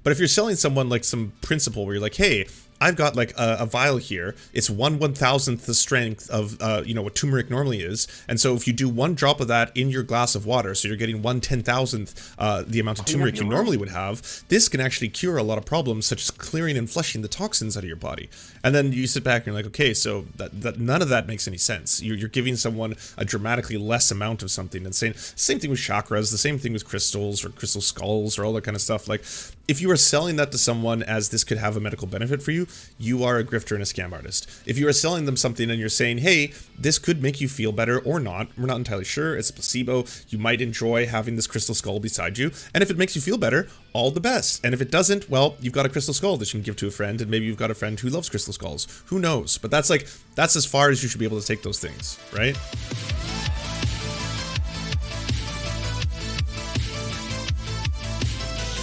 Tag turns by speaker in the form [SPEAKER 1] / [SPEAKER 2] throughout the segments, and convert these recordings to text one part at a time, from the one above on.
[SPEAKER 1] But if you're selling someone like some principle where you're like, hey, I've got like a vial here. It's 1/1000th the strength of, what turmeric normally is. And so if you do one drop of that in your glass of water, so you're getting 1/10,000th the amount of turmeric you normally would have, this can actually cure a lot of problems such as clearing and flushing the toxins out of your body. And then you sit back and you're like, okay, so that none of that makes any sense. You're giving someone a dramatically less amount of something and saying, same thing with chakras, the same thing with crystals or crystal skulls or all that kind of stuff. Like, if you are selling that to someone as this could have a medical benefit for you, you are a grifter and a scam artist. If you are selling them something and you're saying, hey, this could make you feel better or not, we're not entirely sure, it's a placebo, you might enjoy having this crystal skull beside you, and if it makes you feel better, all the best. And if it doesn't, well, you've got a crystal skull that you can give to a friend, and maybe you've got a friend who loves crystal skulls. Who knows? But that's as far as you should be able to take those things, right?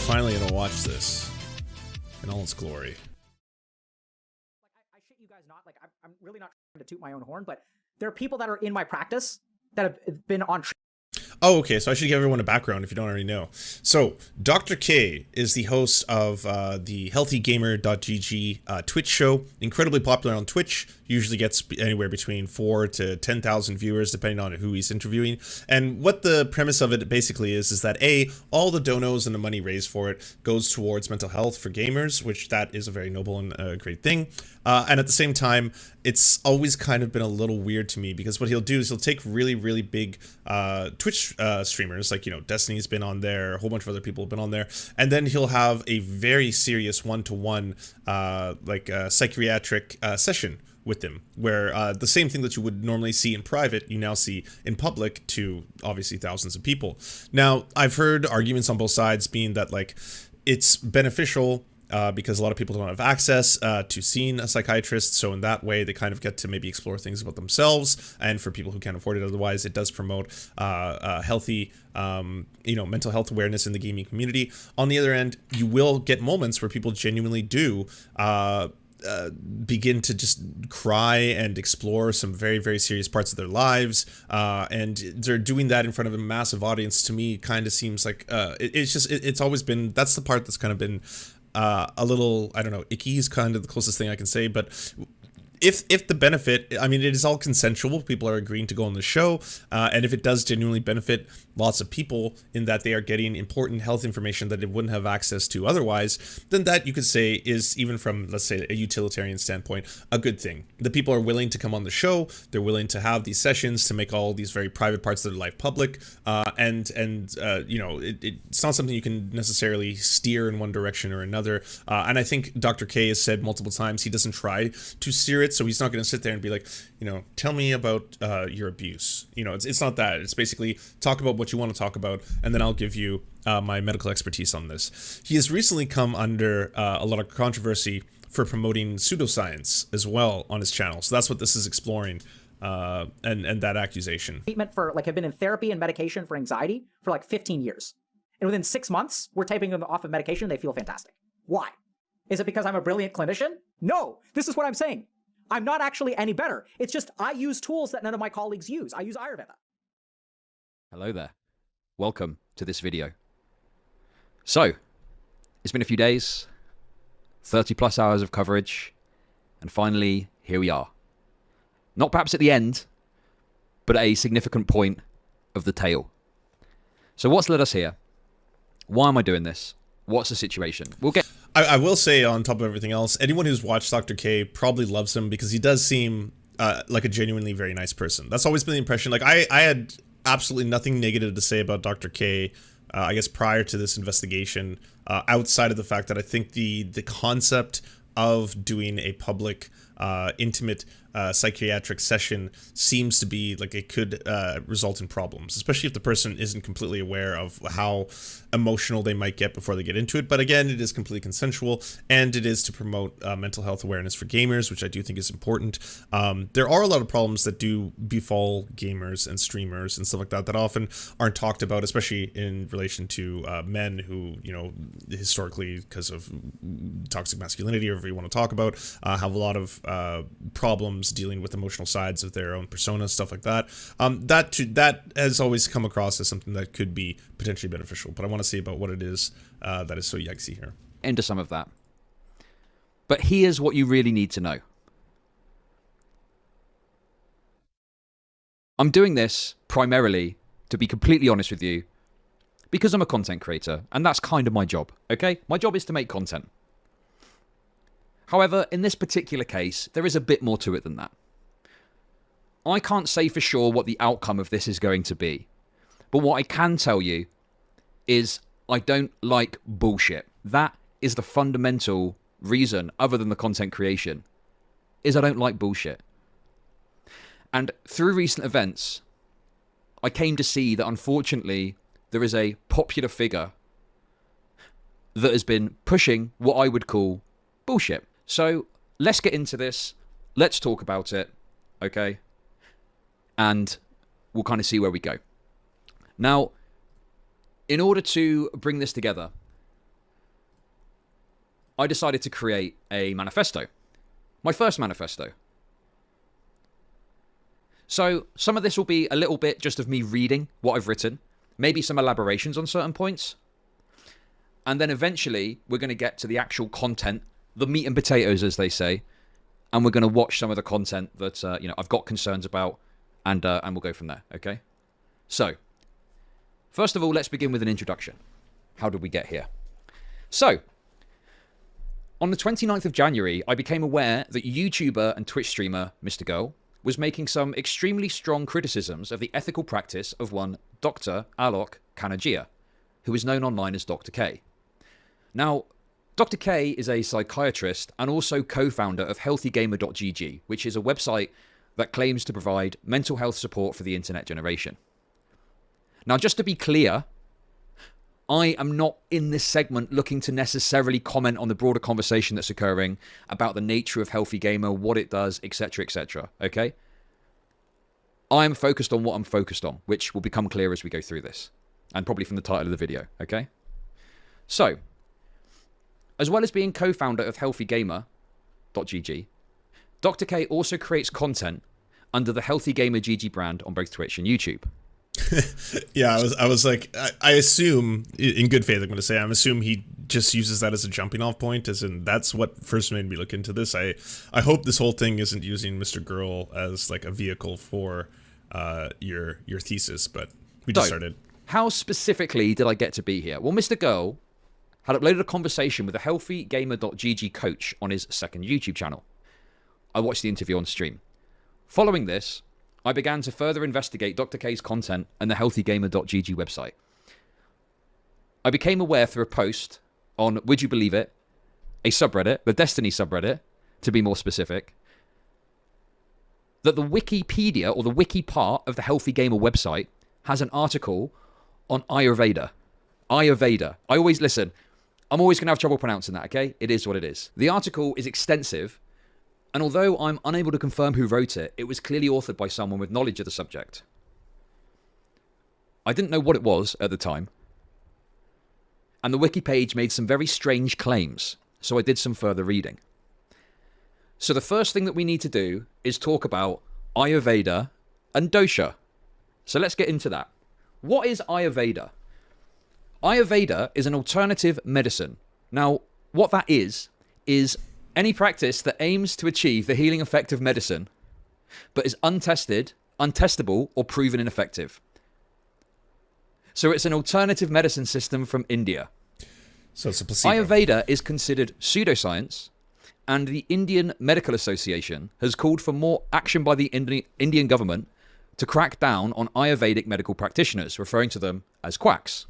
[SPEAKER 1] Finally gonna watch this in all its glory.
[SPEAKER 2] I shit you guys not, like, I'm really not trying to toot my own horn, but there are people that are in my practice that have been on.
[SPEAKER 1] Oh, okay, so I should give everyone a background if you don't already know. So, Dr. K is the host of the healthygamer.gg Twitch show, incredibly popular on Twitch, usually gets anywhere between 4 to 10,000 viewers, depending on who he's interviewing. And what the premise of it basically is that A, all the donos and the money raised for it goes towards mental health for gamers, which that is a very noble and great thing. And at the same time, it's always kind of been a little weird to me because what he'll do is he'll take really, really big Twitch streamers, like, Destiny's been on there, a whole bunch of other people have been on there, and then he'll have a very serious one-to-one, psychiatric session with them, where the same thing that you would normally see in private, you now see in public to obviously thousands of people. Now, I've heard arguments on both sides being that, like, it's beneficial because a lot of people don't have access to seeing a psychiatrist, so in that way they kind of get to maybe explore things about themselves, and for people who can't afford it otherwise, it does promote healthy mental health awareness in the gaming community. On the other end, you will get moments where people genuinely do begin to just cry and explore some very, very serious parts of their lives, and they're doing that in front of a massive audience. To me, kind of seems like it's always been, that's the part that's kind of been a little, I don't know, icky is kind of the closest thing I can say, but if the benefit, I mean, it is all consensual, people are agreeing to go on the show, and if it does genuinely benefit lots of people in that they are getting important health information that they wouldn't have access to otherwise, then that you could say is, even from, let's say, a utilitarian standpoint, a good thing. The people are willing to come on the show, they're willing to have these sessions to make all these very private parts of their life public, it's not something you can necessarily steer in one direction or another, and I think Dr. K has said multiple times he doesn't try to steer it, so he's not going to sit there and be like, tell me about your abuse. It's not that. It's basically talk about what you want to talk about, and then I'll give you my medical expertise on this. He has recently come under a lot of controversy for promoting pseudoscience as well on his channel. So that's what this is exploring, and that accusation.
[SPEAKER 2] Treatment for, like, I've been in therapy and medication for anxiety for like 15 years. And within 6 months, we're taping them off of medication, they feel fantastic. Why? Is it because I'm a brilliant clinician? No, this is what I'm saying. I'm not actually any better. It's just I use tools that none of my colleagues use. I use Ayurveda.
[SPEAKER 3] Hello there. Welcome to this video. So, it's been a few days, 30 plus hours of coverage, and finally, here we are. Not perhaps at the end, but at a significant point of the tale. So what's led us here? Why am I doing this? What's the situation? We'll get...
[SPEAKER 1] I will say, on top of everything else, anyone who's watched Dr. K probably loves him because he does seem like a genuinely very nice person. That's always been the impression. Like, I had absolutely nothing negative to say about Dr. K, I guess, prior to this investigation, outside of the fact that I think the concept of doing a public, intimate psychiatric session seems to be like it could result in problems, especially if the person isn't completely aware of how emotional they might get before they get into it. But again, it is completely consensual, and it is to promote mental health awareness for gamers, which I do think is important. There are a lot of problems that do befall gamers and streamers and stuff like that that often aren't talked about, especially in relation to men who, historically, because of toxic masculinity, or whatever you want to talk about, have a lot of problems dealing with emotional sides of their own persona, stuff like that. That has always come across as something that could be potentially beneficial, but I want to see about what it is that is so yikesy here.
[SPEAKER 3] into some of that. But here's what you really need to know. I'm doing this primarily, to be completely honest with you, because I'm a content creator, and that's kind of my job, okay? My job is to make content. However, in this particular case, there is a bit more to it than that. I can't say for sure what the outcome of this is going to be, but what I can tell you is I don't like bullshit. That is the fundamental reason, other than the content creation, is I don't like bullshit. And through recent events, I came to see that unfortunately there is a popular figure that has been pushing what I would call bullshit. So let's get into this. Let's talk about it, okay? And we'll kind of see where we go. Now, in order to bring this together, I decided to create a manifesto. My first manifesto. So some of this will be a little bit just of me reading what I've written, maybe some elaborations on certain points. And then eventually we're going to get to the actual content, the meat and potatoes, as they say. And we're going to watch some of the content that I've got concerns about, and we'll go from there, okay? So, first of all, let's begin with an introduction. How did we get here? So, on the 29th of January, I became aware that YouTuber and Twitch streamer Mr. Girl was making some extremely strong criticisms of the ethical practice of one Dr. Alok Kanagia, who is known online as Dr. K. Now, Dr. K is a psychiatrist and also co-founder of healthygamer.gg, which is a website that claims to provide mental health support for the internet generation. Now, just to be clear, I am not in this segment looking to necessarily comment on the broader conversation that's occurring about the nature of Healthy Gamer, what it does, etc., okay? I'm focused on what I'm focused on, which will become clear as we go through this, and probably from the title of the video, okay? So, as well as being co-founder of healthygamer.gg, Dr. K also creates content under the Healthy Gamer GG brand on both Twitch and YouTube.
[SPEAKER 1] Yeah, I was like, I assume, in good faith, I'm going to say, I assume he just uses that as a jumping off point, as in that's what first made me look into this. I hope this whole thing isn't using Mr. Girl as like a vehicle for your thesis, but we just started.
[SPEAKER 3] How specifically did I get to be here? Well, Mr. Girl had uploaded a conversation with a healthygamer.gg coach on his second YouTube channel. I watched the interview on stream. Following this, I began to further investigate Dr. K's content and the healthygamer.gg website. I became aware through a post on, would you believe it, a subreddit, the Destiny subreddit, to be more specific, that the Wikipedia, or the wiki part of the Healthy Gamer website, has an article on Ayurveda. Ayurveda. I'm always going to have trouble pronouncing that, okay? It is what it is. The article is extensive, and although I'm unable to confirm who wrote it, it was clearly authored by someone with knowledge of the subject. I didn't know what it was at the time, and the wiki page made some very strange claims, so I did some further reading. So the first thing that we need to do is talk about Ayurveda and dosha. So let's get into that. What is Ayurveda? Ayurveda is an alternative medicine. Now, what that is any practice that aims to achieve the healing effect of medicine, but is untested, untestable, or proven ineffective. So it's an alternative medicine system from India.
[SPEAKER 1] So it's a placebo.
[SPEAKER 3] Ayurveda is considered pseudoscience, and the Indian Medical Association has called for more action by the Indian government to crack down on Ayurvedic medical practitioners, referring to them as quacks.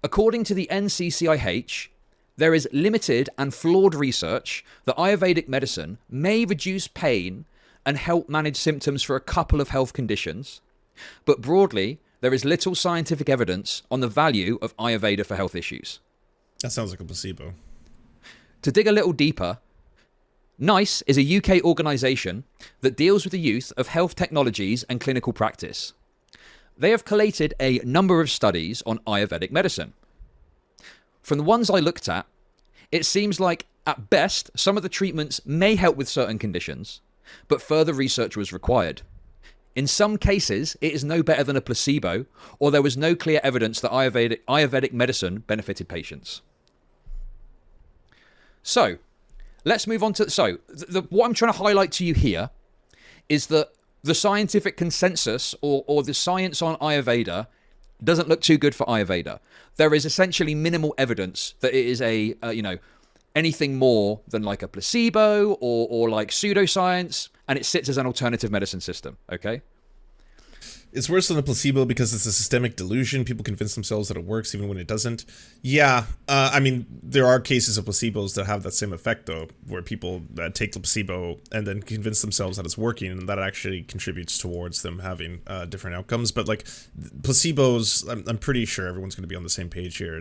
[SPEAKER 3] According to the NCCIH, there is limited and flawed research that Ayurvedic medicine may reduce pain and help manage symptoms for a couple of health conditions, but broadly, there is little scientific evidence on the value of Ayurveda for health issues.
[SPEAKER 1] That sounds like a placebo.
[SPEAKER 3] To dig a little deeper, NICE is a UK organisation that deals with the use of health technologies and clinical practice. They have collated a number of studies on Ayurvedic medicine. From the ones I looked at, it seems like, at best, some of the treatments may help with certain conditions, but further research was required. In some cases, it is no better than a placebo, or there was no clear evidence that Ayurvedic medicine benefited patients. So let's move on to, what I'm trying to highlight to you here is that the scientific consensus or the science on Ayurveda doesn't look too good for Ayurveda. There is essentially minimal evidence that it is anything more than like a placebo or like pseudoscience, and it sits as an alternative medicine system, okay?
[SPEAKER 1] It's worse than a placebo because it's a systemic delusion. People convince themselves that it works even when it doesn't. Yeah, I mean, there are cases of placebos that have that same effect, though, where people take the placebo and then convince themselves that it's working, and that actually contributes towards them having different outcomes. But, like, placebos, I'm pretty sure everyone's going to be on the same page here.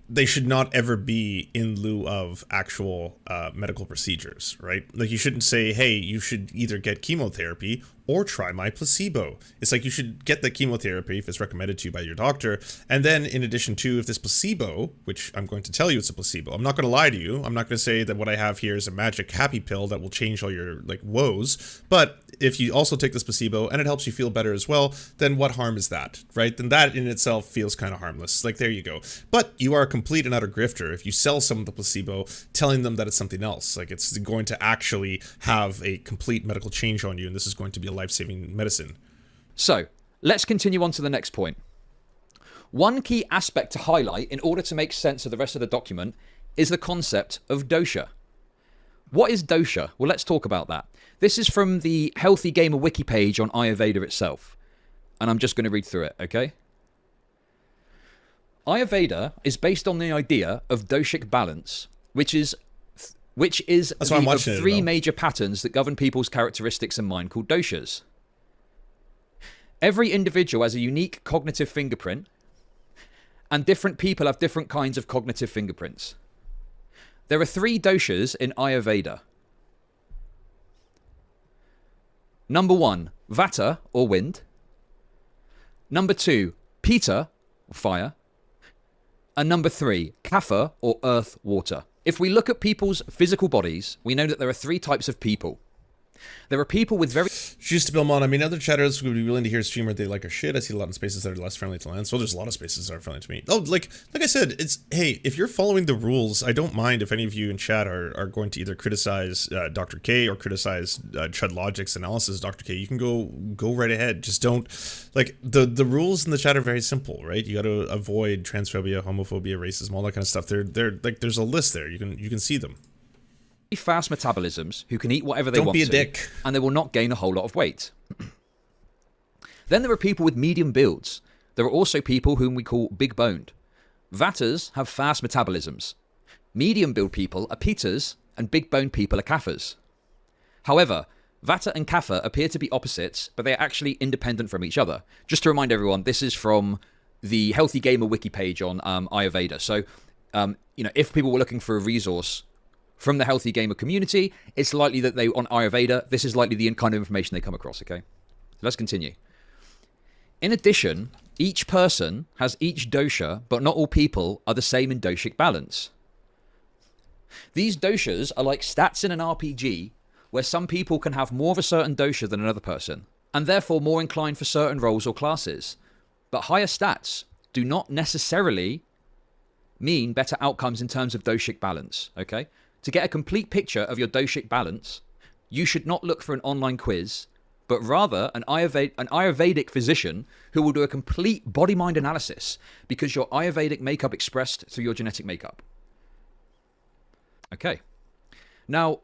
[SPEAKER 1] They should not ever be in lieu of actual medical procedures, right? Like, you shouldn't say, hey, you should either get chemotherapy or try my placebo. It's like you should get the chemotherapy if it's recommended to you by your doctor. And then in addition to, if this placebo, which I'm going to tell you it's a placebo, I'm not going to lie to you. I'm not going to say that what I have here is a magic happy pill that will change all your like woes. But if you also take this placebo and it helps you feel better as well, then what harm is that, right? Then that in itself feels kind of harmless. Like, there you go. But you are a complete and utter grifter if you sell someone the placebo telling them that it's something else. Like, it's going to actually have a complete medical change on you, and this is going to be a life-saving medicine.
[SPEAKER 3] So let's continue on to the next point. One key aspect to highlight in order to make sense of the rest of the document is the concept of dosha. What is dosha? Well, let's talk about that. This is from the Healthy Gamer wiki page on Ayurveda itself, and I'm just going to read through it, okay? Ayurveda is based on the idea of doshic balance, which is three major patterns that govern people's characteristics and mind, called doshas. Every individual has a unique cognitive fingerprint, and different people have different kinds of cognitive fingerprints. There are 3 doshas in Ayurveda. Number 1, vata, or wind. Number 2, pitta, or fire. And number 3, kapha, or earth, water. If we look at people's physical bodies, we know that there are 3 types of people. There are people with very...
[SPEAKER 1] Just to Bill Mon, I mean, other chatters would be willing to hear a streamer they like our shit. I see a lot in spaces that are less friendly to lands. Well, there's a lot of spaces that are friendly to me. Oh, like I said, it's, hey, if you're following the rules, I don't mind if any of you in chat are going to either criticize Dr. K or criticize Chud Logic's analysis of Dr. K. You can go right ahead. Just don't, like, the rules in the chat are very simple, right? You got to avoid transphobia, homophobia, racism, all that kind of stuff. They're like, there's a list there. You can see them.
[SPEAKER 3] Fast metabolisms who can eat whatever they want to.
[SPEAKER 1] Don't be a dick.
[SPEAKER 3] And they will not gain a whole lot of weight. Then there are people with medium builds. There are also people whom we call big boned. Vatas have fast metabolisms. Medium build people are pittas, and big boned people are kaphas. However, vata and kapha appear to be opposites, but they are actually independent from each other. Just to remind everyone, this is from the Healthy Gamer wiki page on Ayurveda. So, if people were looking for a resource from the Healthy Gamer community, it's likely that on Ayurveda, this is likely the kind of information they come across, okay? So let's continue. In addition, each person has each dosha, but not all people are the same in doshic balance. These doshas are like stats in an RPG, where some people can have more of a certain dosha than another person, and therefore more inclined for certain roles or classes. But higher stats do not necessarily mean better outcomes in terms of doshic balance, okay? To get a complete picture of your doshic balance, you should not look for an online quiz, but rather an Ayurvedic physician who will do a complete body-mind analysis, because your Ayurvedic makeup expressed through your genetic makeup. Okay. Now,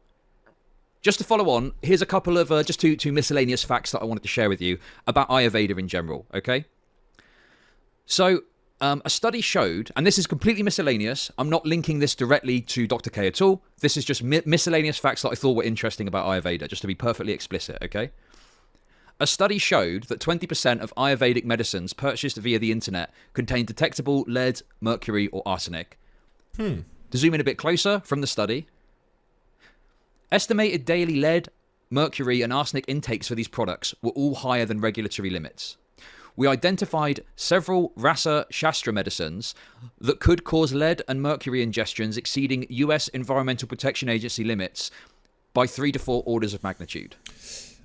[SPEAKER 3] just to follow on, here's a couple of just two miscellaneous facts that I wanted to share with you about Ayurveda in general, okay? So, a study showed, and this is completely miscellaneous, I'm not linking this directly to Dr. K at all, this is just miscellaneous facts that I thought were interesting about Ayurveda, just to be perfectly explicit, okay? A study showed that 20% of Ayurvedic medicines purchased via the internet contain detectable lead, mercury, or arsenic. To zoom in a bit closer from the study, estimated daily lead, mercury, and arsenic intakes for these products were all higher than regulatory limits. We identified several Rasa Shastra medicines that could cause lead and mercury ingestions exceeding US Environmental Protection Agency limits by 3 to 4 orders of magnitude.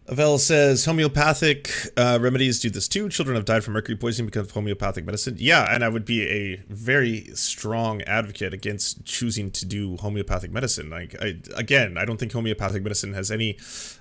[SPEAKER 1] Avel says homeopathic remedies do this too. Children have died from mercury poisoning because of homeopathic medicine. Yeah, and I would be a very strong advocate against choosing to do homeopathic medicine. Like, again, I don't think homeopathic medicine has any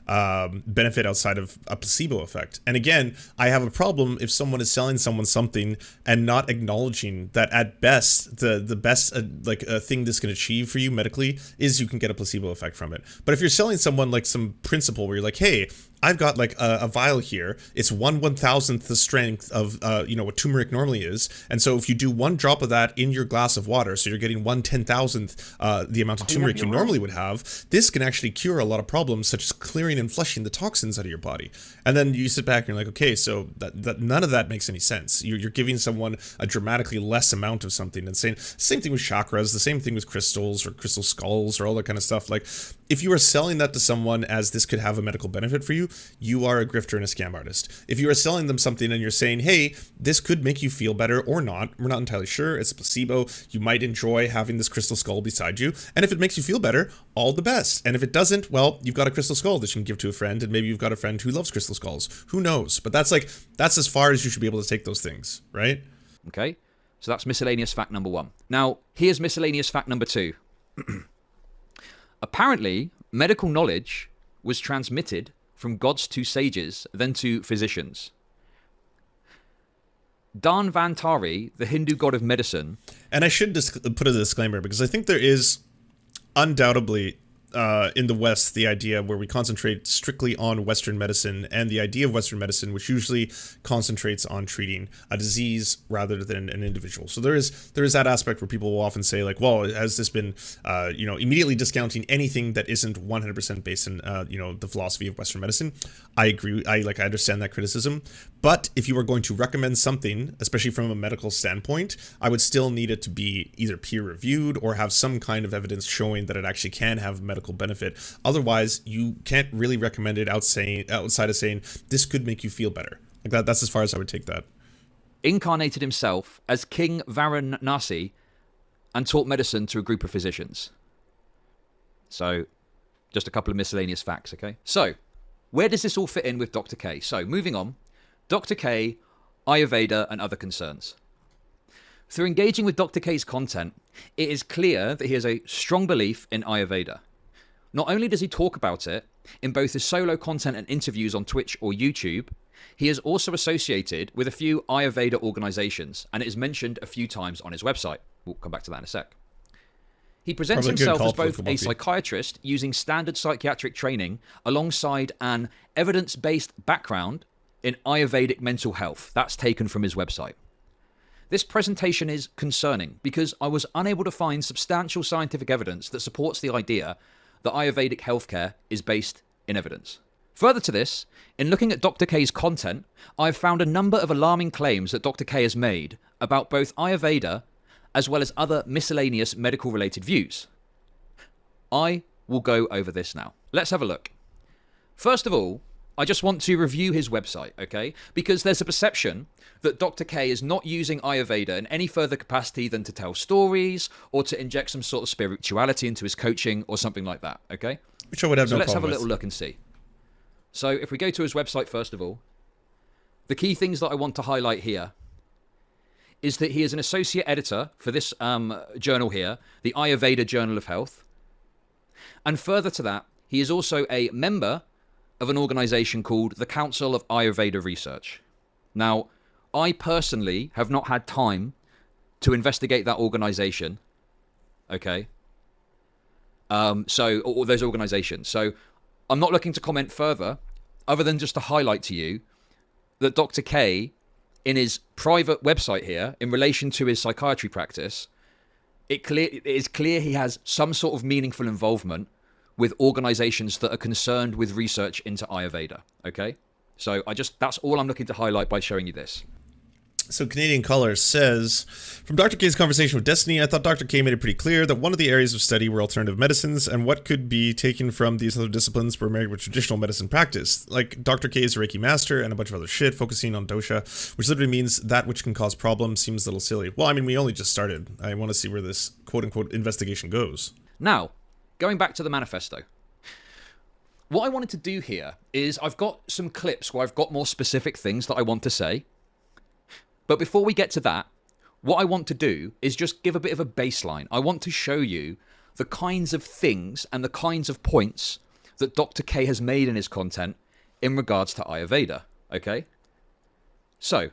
[SPEAKER 1] benefit outside of a placebo effect. And again, I have a problem if someone is selling someone something and not acknowledging that at best, the best thing this can achieve for you medically is you can get a placebo effect from it. But if you're selling someone like some principle where you're like, hey, I've got like a vial here. It's 1/1000th the strength of what turmeric normally is, and so if you do one drop of that in your glass of water, so you're getting 1/10,000th the amount of turmeric you normally would have. This can actually cure a lot of problems, such as clearing and flushing the toxins out of your body. And then you sit back and you're like, okay, so that none of that makes any sense. You're giving someone a dramatically less amount of something, and saying same thing with chakras, the same thing with crystals or crystal skulls or all that kind of stuff. Like, if you are selling that to someone as this could have a medical benefit for you, you are a grifter and a scam artist. If you are selling them something and you're saying, hey, this could make you feel better or not, we're not entirely sure, it's a placebo, you might enjoy having this crystal skull beside you, and if it makes you feel better, all the best. And if it doesn't, well, you've got a crystal skull that you can give to a friend, and maybe you've got a friend who loves crystal skulls. Who knows? But that's as far as you should be able to take those things, right?
[SPEAKER 3] Okay, so that's miscellaneous fact number 1. Now, here's miscellaneous fact number 2. Apparently, medical knowledge was transmitted from gods to sages, then to physicians. Dhanvantari, the Hindu god of medicine.
[SPEAKER 1] And I should just put a disclaimer, because I think there is undoubtedly in the West the idea where we concentrate strictly on Western medicine, and the idea of Western medicine, which usually concentrates on treating a disease rather than an individual. So there is that aspect where people will often say, like, well, has this been immediately discounting anything that isn't 100% based in the philosophy of Western medicine. I agree. I understand that criticism. But if you are going to recommend something, especially from a medical standpoint, I would still need it to be either peer-reviewed or have some kind of evidence showing that it actually can have medical benefit. Otherwise, you can't really recommend it outside of saying, this could make you feel better. Like that's as far as I would take that.
[SPEAKER 3] Incarnated himself as King Varanasi and taught medicine to a group of physicians. So, just a couple of miscellaneous facts, okay? So, where does this all fit in with Dr. K? So, moving on. Dr. K, Ayurveda, and other concerns. Through engaging with Dr. K's content, it is clear that he has a strong belief in Ayurveda. Not only does he talk about it in both his solo content and interviews on Twitch or YouTube, he is also associated with a few Ayurveda organizations, and it is mentioned a few times on his website. We'll come back to that in a sec. He presents himself as both a psychiatrist using standard psychiatric training alongside an evidence-based background in Ayurvedic mental health. That's taken from his website. This presentation is concerning because I was unable to find substantial scientific evidence that supports the idea that Ayurvedic healthcare is based in evidence. Further to this, in looking at Dr. K's content, I've found a number of alarming claims that Dr. K has made about both Ayurveda as well as other miscellaneous medical-related views. I will go over this now. Let's have a look. First of all, I just want to review his website, okay? Because there's a perception that Dr. K is not using Ayurveda in any further capacity than to tell stories or to inject some sort of spirituality into his coaching or something like that, okay?
[SPEAKER 1] Which I would have no problem with.
[SPEAKER 3] So let's have a little look and see. So if we go to his website, first of all, the key things that I want to highlight here is that he is an associate editor for this journal here, the Ayurveda Journal of Health. And further to that, he is also a member of an organization called the Council of Ayurveda Research. Now, I personally have not had time to investigate that organization, okay? Or those organizations. So I'm not looking to comment further, other than just to highlight to you that Dr. K, in his private website here, in relation to his psychiatry practice, it is clear he has some sort of meaningful involvement with organizations that are concerned with research into Ayurveda, okay? So that's all I'm looking to highlight by showing you this.
[SPEAKER 1] So Canadian Color says, from Dr. K's conversation with Destiny, I thought Dr. K made it pretty clear that one of the areas of study were alternative medicines, and what could be taken from these other disciplines were married with traditional medicine practice. Like, Dr. K is a Reiki master and a bunch of other shit, focusing on dosha, which literally means that which can cause problems. Seems a little silly. Well, I mean, we only just started. I want to see where this quote-unquote investigation goes.
[SPEAKER 3] Now, going back to the manifesto. what I wanted to do here is I've got some clips where I've got more specific things that I want to say. But before we get to that, what I want to do is just give a bit of a baseline. I want to show you the kinds of things and the kinds of points that Dr. K has made in his content in regards to Ayurveda, okay? So,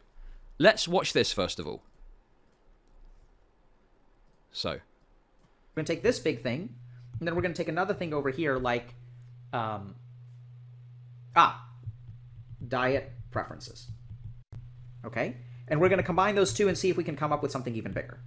[SPEAKER 3] let's watch this first of all. So,
[SPEAKER 2] we're going to take this big thing, and then we're going to take another thing over here like, diet preferences. Okay? And we're going to combine those two and see if we can come up with something even bigger.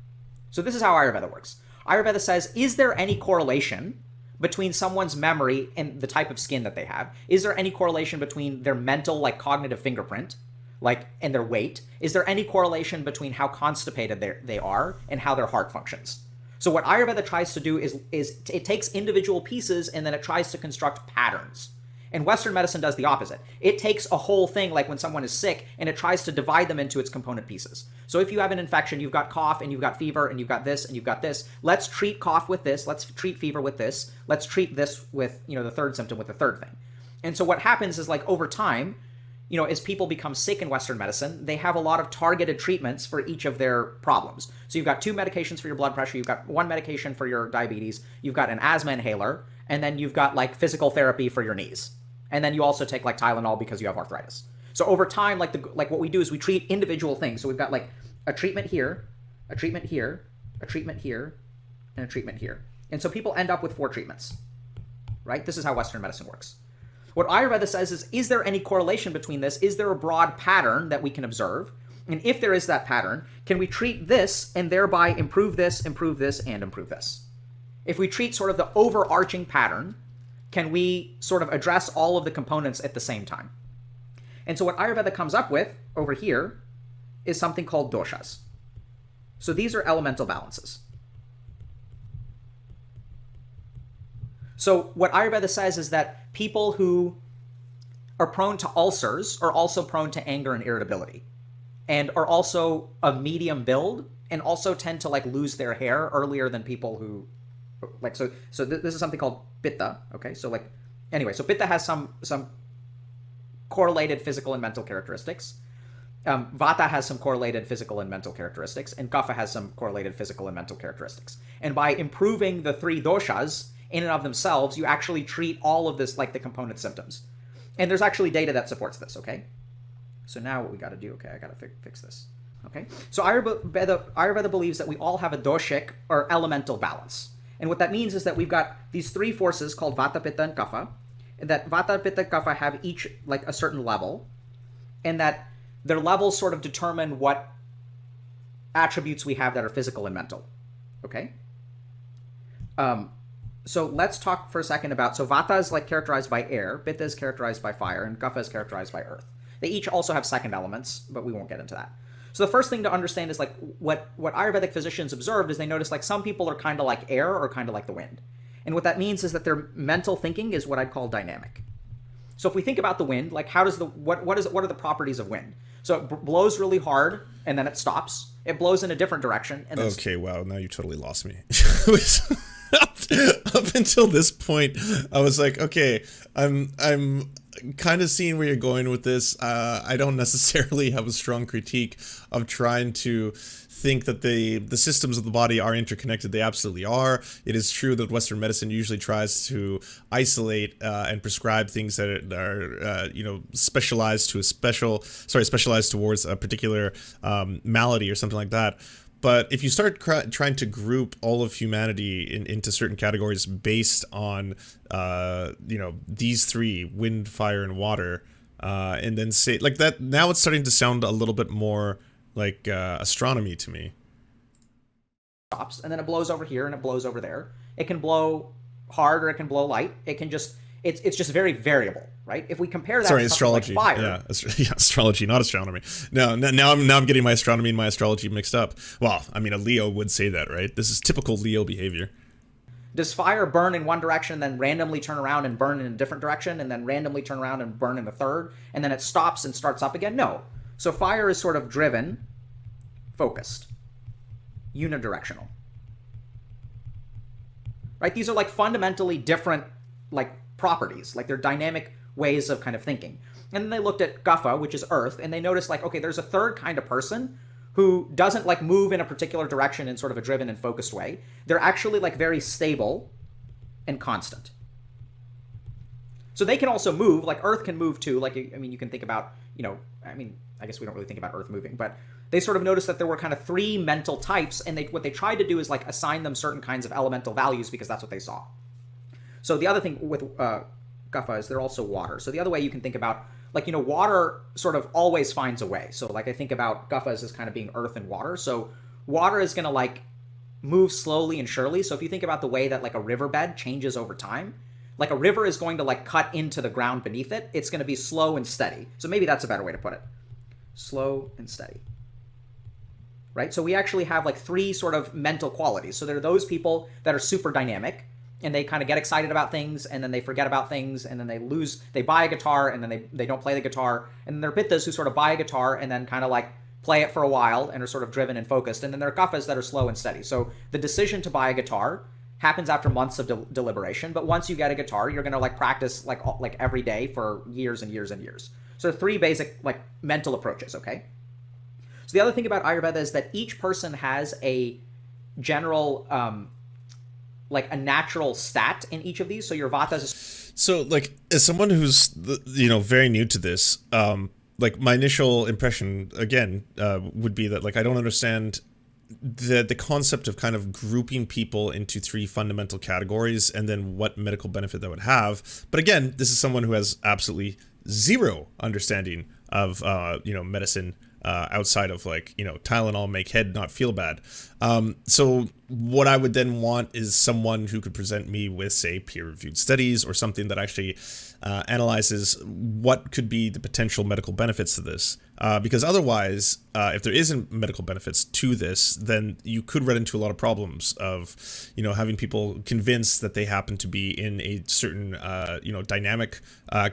[SPEAKER 2] So this is how Ayurveda works. Ayurveda says, is there any correlation between someone's memory and the type of skin that they have? Is there any correlation between their mental, like cognitive fingerprint, like, and their weight? Is there any correlation between how constipated they are and how their heart functions? So what Ayurveda tries to do is it takes individual pieces and then it tries to construct patterns. And Western medicine does the opposite. It takes a whole thing, like when someone is sick, and it tries to divide them into its component pieces. So if you have an infection, you've got cough, and you've got fever, and you've got this, and you've got this. Let's treat cough with this. Let's treat fever with this. Let's treat this with, the third symptom with the third thing. And so what happens is, like, over time, as people become sick in Western medicine, they have a lot of targeted treatments for each of their problems. So you've got 2 medications for your blood pressure, you've got 1 medication for your diabetes, you've got an asthma inhaler, and then you've got, like, physical therapy for your knees. And then you also take like Tylenol because you have arthritis. So over time, like what we do is we treat individual things. So we've got like a treatment here, a treatment here, a treatment here, and a treatment here. And so people end up with 4 treatments, right? This is how Western medicine works. What Ayurveda says is there any correlation between this? Is there a broad pattern that we can observe? And if there is that pattern, can we treat this and thereby improve this, and improve this? If we treat sort of the overarching pattern, can we sort of address all of the components at the same time? And so what Ayurveda comes up with over here is something called doshas. So these are elemental balances. So what Ayurveda says is that people who are prone to ulcers are also prone to anger and irritability, and are also of medium build, and also tend to like lose their hair earlier than people who like, so this is something called pitta, okay? So like, anyway, so pitta has some correlated physical and mental characteristics. Vata has some correlated physical and mental characteristics, and kapha has some correlated physical and mental characteristics. And by improving the 3 doshas in and of themselves, you actually treat all of this, like the component symptoms. And there's actually data that supports this, okay? So now what we got to do, okay, I got to fix this, okay? So Ayurveda believes that we all have a doshic or elemental balance. And what that means is that we've got these 3 forces called Vata, Pitta, and Kapha, and that Vata, Pitta, Kapha have each like a certain level, and that their levels sort of determine what attributes we have that are physical and mental, okay? So let's talk for a second about, so Vata is like characterized by air, Pitta is characterized by fire, and Kapha is characterized by earth. They each also have second elements, but we won't get into that. So the first thing to understand is like what Ayurvedic physicians observed is they noticed like some people are kind of like air or kind of like the wind. And what that means is that their mental thinking is what I'd call dynamic. So if we think about the wind, like how does what are the properties of wind? So it blows really hard and then it stops. It blows in a different direction. And
[SPEAKER 1] okay, wow, now you totally lost me. Up until this point, I was like, okay, I'm kind of seeing where you're going with this. I don't necessarily have a strong critique of trying to think that the systems of the body are interconnected. They absolutely are. It is true that Western medicine usually tries to isolate and prescribe things that are specialized towards a particular malady or something like that. But if you start trying to group all of humanity into certain categories based on, these 3, wind, fire, and water, and then say, like that, now it's starting to sound a little bit more like astronomy to me.
[SPEAKER 2] Stops, and then it blows over here and it blows over there. It can blow hard or it can blow light. It can just, it's just very variable, right? If we compare that to
[SPEAKER 1] astrology.
[SPEAKER 2] Like fire,
[SPEAKER 1] yeah, astrology, not astronomy. No, now I'm getting my astronomy and my astrology mixed up. Well, I mean, a Leo would say that, right? This is typical Leo behavior.
[SPEAKER 2] Does fire burn in one direction, then randomly turn around and burn in a different direction, and then randomly turn around and burn in a third, and then it stops and starts up again? No. So fire is sort of driven, focused, unidirectional. Right? These are like fundamentally different like properties, like their dynamic ways of kind of thinking. And then they looked at Kapha, which is earth, and they noticed like, okay, there's a third kind of person who doesn't like move in a particular direction in sort of a driven and focused way. They're actually like very stable and constant. So they can also move, like earth can move too. Like, I mean, you can think about, I guess we don't really think about earth moving, but they sort of noticed that there were kind of 3 mental types, and what they tried to do is like assign them certain kinds of elemental values because that's what they saw. So the other thing with Kapha is they're also water. So the other way you can think about, like, water sort of always finds a way. So like I think about Kapha as kind of being earth and water. So water is going to like move slowly and surely. So if you think about the way that like a riverbed changes over time, like a river is going to like cut into the ground beneath it. It's going to be slow and steady. So maybe that's a better way to put it. Slow and steady. Right? So we actually have like 3 sort of mental qualities. So there are those people that are super dynamic and they kind of get excited about things and then they forget about things and then they buy a guitar and then they don't play the guitar. And then there are Pitas who sort of buy a guitar and then kind of like play it for a while and are sort of driven and focused. And then there are Kaphas that are slow and steady. So the decision to buy a guitar happens after months of deliberation. But once you get a guitar, you're going to like practice like every day for years and years and years. So 3 basic like mental approaches, okay? So the other thing about Ayurveda is that each person has a general, like a natural stat in each of these. So your Vata is...
[SPEAKER 1] So like as someone who's, very new to this, like my initial impression again would be that like I don't understand the concept of kind of grouping people into 3 fundamental categories and then what medical benefit that would have. But again, this is someone who has absolutely zero understanding of medicine outside of like Tylenol make head not feel bad. So what I would then want is someone who could present me with, say, peer-reviewed studies or something that actually analyzes what could be the potential medical benefits to this. Because otherwise, if there isn't medical benefits to this, then you could run into a lot of problems of, having people convinced that they happen to be in a certain, dynamic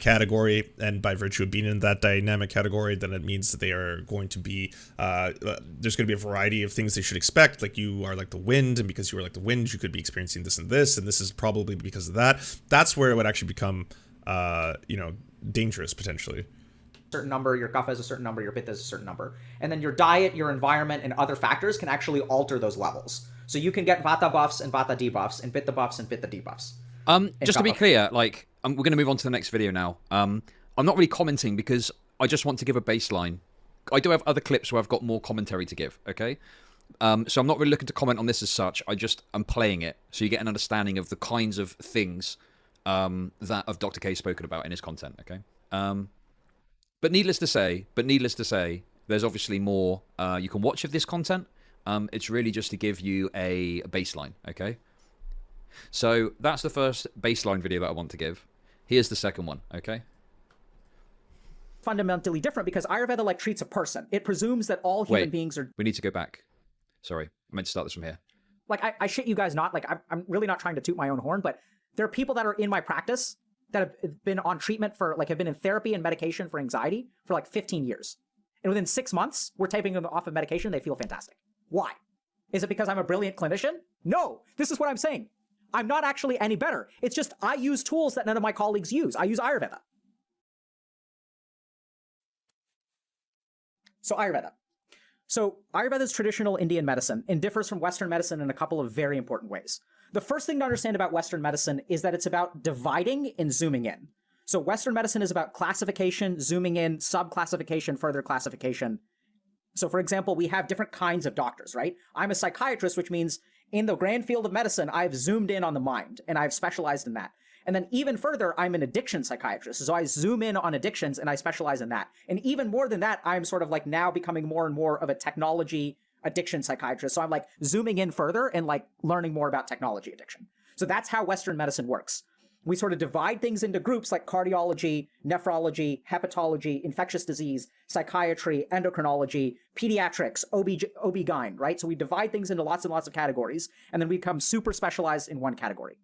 [SPEAKER 1] category. And by virtue of being in that dynamic category, then it means that they are going to be, there's going to be a variety of things they should expect. Like you are like the wind, and because you are like the wind, you could be experiencing this and this is probably because of that. That's where it would actually become, dangerous potentially.
[SPEAKER 2] Certain number, your Kapha is a certain number, your Pitta is a certain number. And then your diet, your environment, and other factors can actually alter those levels. So you can get Vata buffs and Vata debuffs, and Pitta buffs and Pitta debuffs.
[SPEAKER 3] Just to be clear, like, we're going to move on to the next video now. I'm not really commenting because I just want to give a baseline. I do have other clips where I've got more commentary to give, okay? So I'm not really looking to comment on this as such. I'm playing it, so you get an understanding of the kinds of things that of Dr. K spoken about in his content, okay? But needless to say, there's obviously more you can watch of this content. It's really just to give you a baseline, okay? So that's the first baseline video that I want to give. Here's the second one, okay?
[SPEAKER 2] Fundamentally different because Ayurveda like treats a person. It presumes that all human beings are...
[SPEAKER 3] We need to go back. Sorry, I meant to start this from here.
[SPEAKER 2] Like, I shit you guys not. Like, I'm really not trying to toot my own horn, but there are people that are in my practice that have been on treatment for, like, have been in therapy and medication for anxiety for, like, 15 years. And within 6 months, we're taping them off of medication. They feel fantastic. Why? Is it because I'm a brilliant clinician? No, this is what I'm saying. I'm not actually any better. It's just I use tools that none of my colleagues use. I use Ayurveda. So Ayurveda. So Ayurveda is traditional Indian medicine and differs from Western medicine in a couple of very important ways. The first thing to understand about Western medicine is that it's about dividing and zooming in. So Western medicine is about classification, zooming in, sub-classification, further classification. So for example, we have different kinds of doctors, right? I'm a psychiatrist, which means in the grand field of medicine, I've zoomed in on the mind and I've specialized in that. And then even further, I'm an addiction psychiatrist. So I zoom in on addictions and I specialize in that. And even more than that, I'm sort of like now becoming more and more of a technology addiction psychiatrist. So I'm like zooming in further and like learning more about technology addiction. So that's how Western medicine works. We sort of divide things into groups like cardiology, nephrology, hepatology, infectious disease, psychiatry, endocrinology, pediatrics, OB-GYN, right? So we divide things into lots and lots of categories, and then we become super specialized in one category.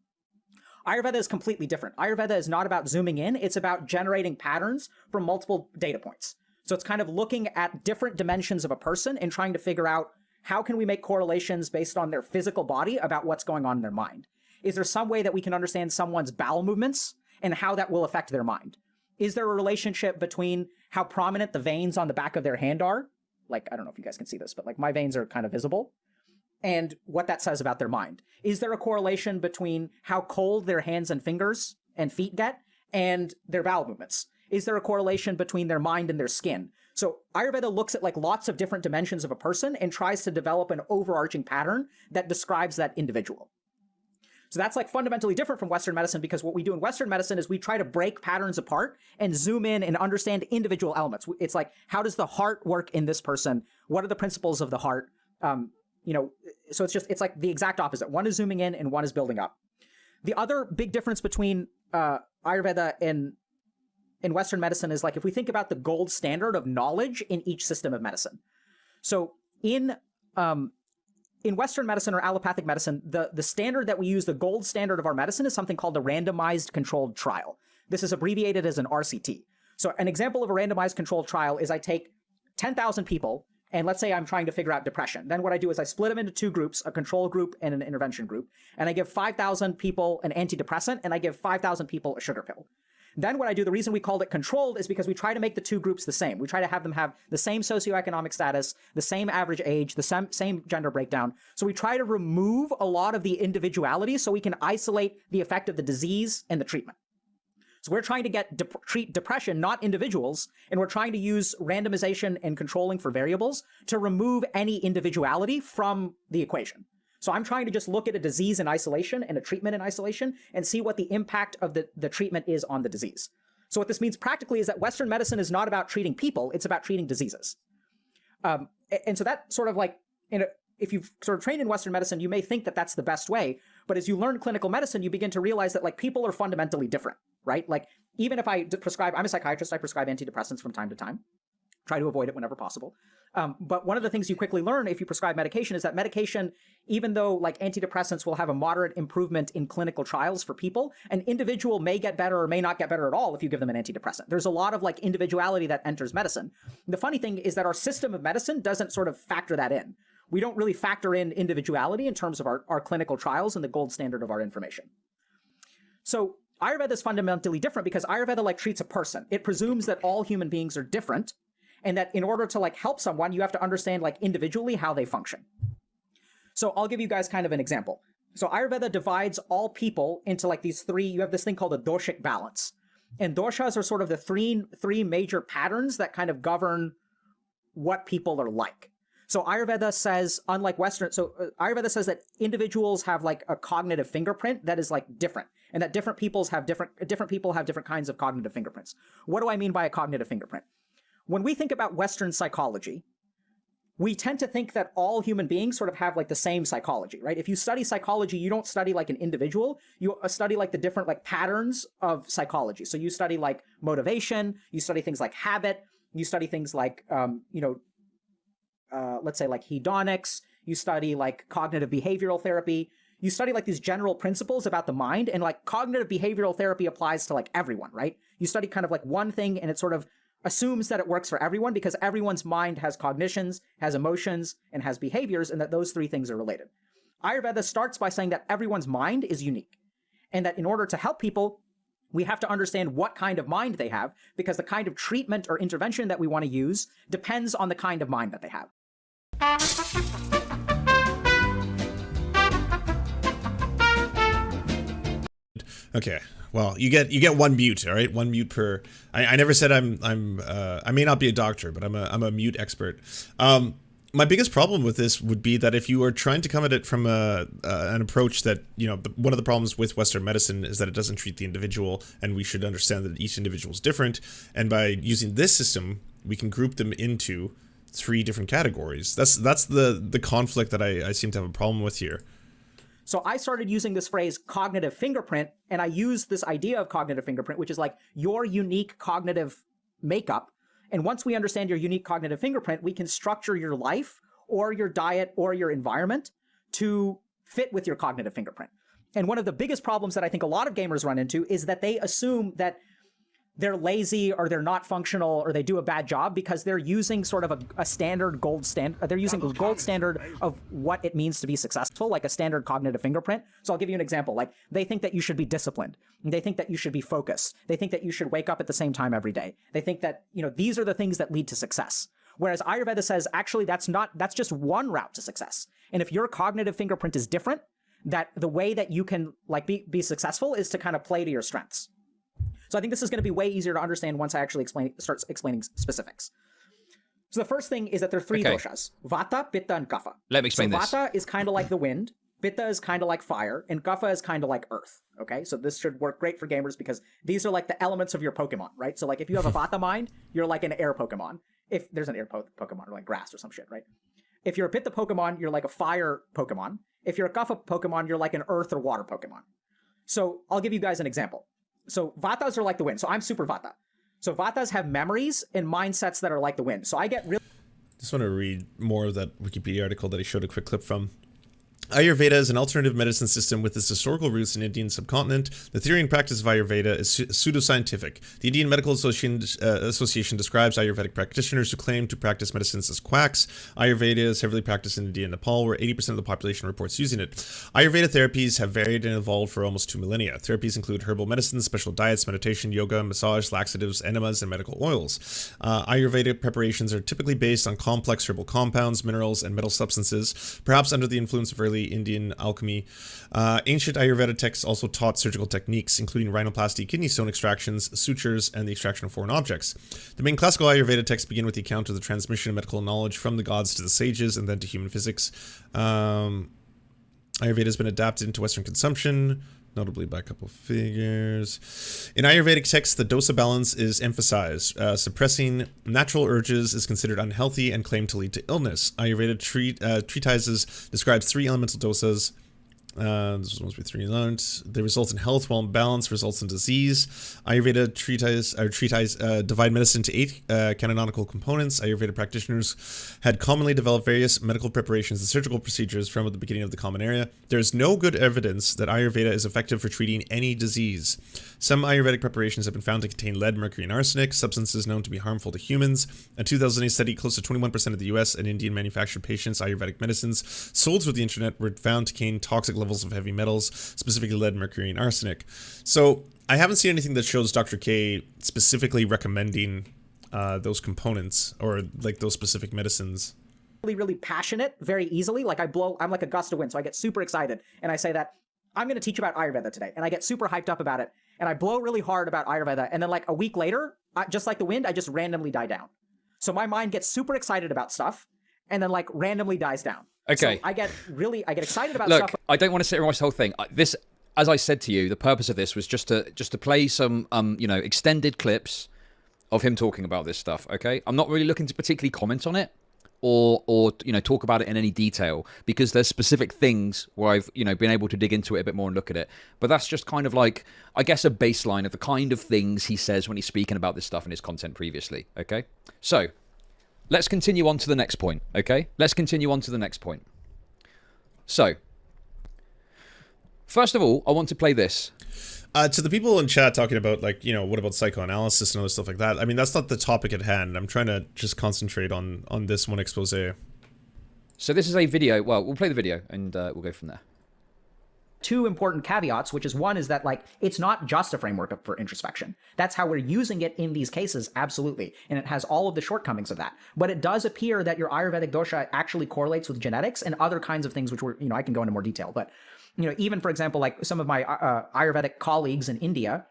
[SPEAKER 2] Ayurveda is completely different. Ayurveda is not about zooming in. It's about generating patterns from multiple data points. So it's kind of looking at different dimensions of a person and trying to figure out how can we make correlations based on their physical body about what's going on in their mind. Is there some way that we can understand someone's bowel movements and how that will affect their mind. Is there a relationship between how prominent the veins on the back of their hand are? Like, I don't know if you guys can see this, but like my veins are kind of visible. And what that says about their mind. Is there a correlation between how cold their hands and fingers and feet get and their bowel movements? Is there a correlation between their mind and their skin? So Ayurveda looks at like lots of different dimensions of a person and tries to develop an overarching pattern that describes that individual. So that's like fundamentally different from Western medicine, because what we do in Western medicine is we try to break patterns apart and zoom in and understand individual elements. It's like, how does the heart work in this person? What are the principles of the heart? So it's like the exact opposite. One is zooming in and one is building up. The other big difference between Ayurveda and Western medicine is like, if we think about the gold standard of knowledge in each system of medicine. So in Western medicine or allopathic medicine, the standard that we use, the gold standard of our medicine, is something called a randomized controlled trial. This is abbreviated as an RCT. So an example of a randomized controlled trial is I take 10,000 people, and let's say I'm trying to figure out depression. Then what I do is I split them into two groups, a control group and an intervention group. And I give 5,000 people an antidepressant, and I give 5,000 people a sugar pill. Then what I do, the reason we called it controlled is because we try to make the two groups the same. We try to have them have the same socioeconomic status, the same average age, the same gender breakdown. So we try to remove a lot of the individuality so we can isolate the effect of the disease and the treatment. So we're trying to treat depression, not individuals, and we're trying to use randomization and controlling for variables to remove any individuality from the equation. So I'm trying to just look at a disease in isolation and a treatment in isolation and see what the impact of the treatment is on the disease. So what this means practically is that Western medicine is not about treating people, it's about treating diseases. And so that sort of like, if you've sort of trained in Western medicine, you may think that that's the best way, but as you learn clinical medicine, you begin to realize that like people are fundamentally different, right? Like even if I prescribe, I'm a psychiatrist, I prescribe antidepressants from time to time, try to avoid it whenever possible. But one of the things you quickly learn if you prescribe medication is that medication, even though like antidepressants will have a moderate improvement in clinical trials for people, an individual may get better or may not get better at all if you give them an antidepressant. There's a lot of like individuality that enters medicine. The funny thing is that our system of medicine doesn't sort of factor that in. We don't really factor in individuality in terms of our clinical trials and the gold standard of our information. So Ayurveda is fundamentally different because Ayurveda like treats a person. It presumes that all human beings are different, and that in order to like help someone, you have to understand like individually how they function. So I'll give you guys kind of an example. So Ayurveda divides all people into like these three, you have this thing called a doshic balance. And doshas are sort of the three major patterns that kind of govern what people are like. So Ayurveda says, unlike Western, Ayurveda says that individuals have like a cognitive fingerprint that is like different, and that different people have different kinds of cognitive fingerprints. What do I mean by a cognitive fingerprint? When we think about Western psychology, we tend to think that all human beings sort of have like the same psychology, right? If you study psychology, you don't study like an individual, you study like the different like patterns of psychology. So you study like motivation, you study things like habit, you study things like, let's say like hedonics, you study like cognitive behavioral therapy, you study like these general principles about the mind, and like cognitive behavioral therapy applies to like everyone, right? You study kind of like one thing and it sort of assumes that it works for everyone because everyone's mind has cognitions, has emotions, and has behaviors, and that those three things are related. Ayurveda starts by saying that everyone's mind is unique, and that in order to help people, we have to understand what kind of mind they have, because the kind of treatment or intervention that we want to use depends on the kind of mind that they have.
[SPEAKER 1] Okay. Well, you get one mute, all right? One mute per. I never said I may not be a doctor, but I'm a mute expert. My biggest problem with this would be that if you are trying to come at it from an approach that, one of the problems with Western medicine is that it doesn't treat the individual, and we should understand that each individual is different. And by using this system, we can group them into three different categories. That's the conflict that I seem to have a problem with here.
[SPEAKER 2] So I started using this phrase cognitive fingerprint, and I used this idea of cognitive fingerprint, which is like your unique cognitive makeup. And once we understand your unique cognitive fingerprint, we can structure your life or your diet or your environment to fit with your cognitive fingerprint. And one of the biggest problems that I think a lot of gamers run into is that they assume that they're lazy or they're not functional or they do a bad job because they're using sort of a standard gold standard. They're using a gold standard of what it means to be successful, like a standard cognitive fingerprint. So I'll give you an example. Like they think that you should be disciplined. They think that you should be focused. They think that you should wake up at the same time every day. They think that, these are the things that lead to success. Whereas Ayurveda says, actually, that's just one route to success. And if your cognitive fingerprint is different, that the way that you can be successful is to kind of play to your strengths. So I think this is going to be way easier to understand once I actually start explaining specifics. So the first thing is that there are three doshas: Vata, Pitta, and Kapha.
[SPEAKER 3] Let me explain this.
[SPEAKER 2] Vata is kind of like the wind, Pitta is kind of like fire, and Kapha is kind of like earth. Okay, so this should work great for gamers because these are like the elements of your Pokemon, right? So like if you have a Vata mind, you're like an air Pokemon. If there's an air Pokemon or like grass or some shit, right? If you're a Pitta Pokemon, you're like a fire Pokemon. If you're a Kapha Pokemon, you're like an earth or water Pokemon. So I'll give you guys an example. So Vatas are like the wind. So I'm super Vata. So Vatas have memories and mindsets that are like the wind. So I get really...
[SPEAKER 1] Just want to read more of that Wikipedia article that I showed a quick clip from. Ayurveda is an alternative medicine system with its historical roots in the Indian subcontinent. The theory and practice of Ayurveda is pseudoscientific. The Indian Medical Association describes Ayurvedic practitioners who claim to practice medicines as quacks. Ayurveda is heavily practiced in India and Nepal, where 80% of the population reports using it. Ayurveda therapies have varied and evolved for almost 2 millennia. Therapies include herbal medicines, special diets, meditation, yoga, massage, laxatives, enemas, and medical oils. Ayurvedic preparations are typically based on complex herbal compounds, minerals, and metal substances, perhaps under the influence of early Indian alchemy. Ancient Ayurveda texts also taught surgical techniques, including rhinoplasty, kidney stone extractions, sutures, and the extraction of foreign objects. The main classical Ayurveda texts begin with the account of the transmission of medical knowledge from the gods to the sages and then to human physics. Ayurveda has been adapted into Western consumption, notably by a couple of figures. In Ayurvedic texts, the dosa balance is emphasized. Suppressing natural urges is considered unhealthy and claimed to lead to illness. Ayurveda treatises describes 3 elemental dosas. This must be 3 learned. They result in health, while imbalance results in disease. Ayurveda treatise divide medicine into 8 canonical components. Ayurveda practitioners had commonly developed various medical preparations and surgical procedures from the beginning of the common era. There is no good evidence that Ayurveda is effective for treating any disease. Some Ayurvedic preparations have been found to contain lead, mercury, and arsenic, substances known to be harmful to humans. A 2008 study, close to 21% of the US and Indian manufactured patients' Ayurvedic medicines sold through the internet were found to contain toxic levels of heavy metals, specifically lead, mercury, and arsenic. So I haven't seen anything that shows Dr. K specifically recommending those components or like those specific medicines.
[SPEAKER 2] Really passionate very easily. Like I'm like a gust of wind. So I get super excited and I say that I'm going to teach about Ayurveda today. And I get super hyped up about it. And I blow really hard about Ayurveda. And then like a week later, just like the wind, I just randomly die down. So my mind gets super excited about stuff and then like randomly dies down.
[SPEAKER 3] Okay.
[SPEAKER 2] So I get excited about
[SPEAKER 3] Look,
[SPEAKER 2] stuff.
[SPEAKER 3] I don't want to sit and watch the whole thing. This, as I said to you, the purpose of this was just to play some, extended clips of him talking about this stuff. Okay. I'm not really looking to particularly comment on it or talk about it in any detail because there's specific things where I've, been able to dig into it a bit more and look at it. But that's just kind of like, I guess, a baseline of the kind of things he says when he's speaking about this stuff in his content previously. Okay. So let's continue on to the next point, okay? Let's continue on to the next point. So, first of all, I want to play this.
[SPEAKER 1] To the people in chat talking about, like, what about psychoanalysis and other stuff like that? I mean, that's not the topic at hand. I'm trying to just concentrate on this one expose.
[SPEAKER 3] So this is a video. Well, we'll play the video and we'll go from there.
[SPEAKER 2] 2 important caveats, which is one is that like it's not just a framework for introspection. That's how we're using it in these cases, absolutely. And it has all of the shortcomings of that. But it does appear that your Ayurvedic dosha actually correlates with genetics and other kinds of things, which were, I can go into more detail. But, even for example, like some of my Ayurvedic colleagues in India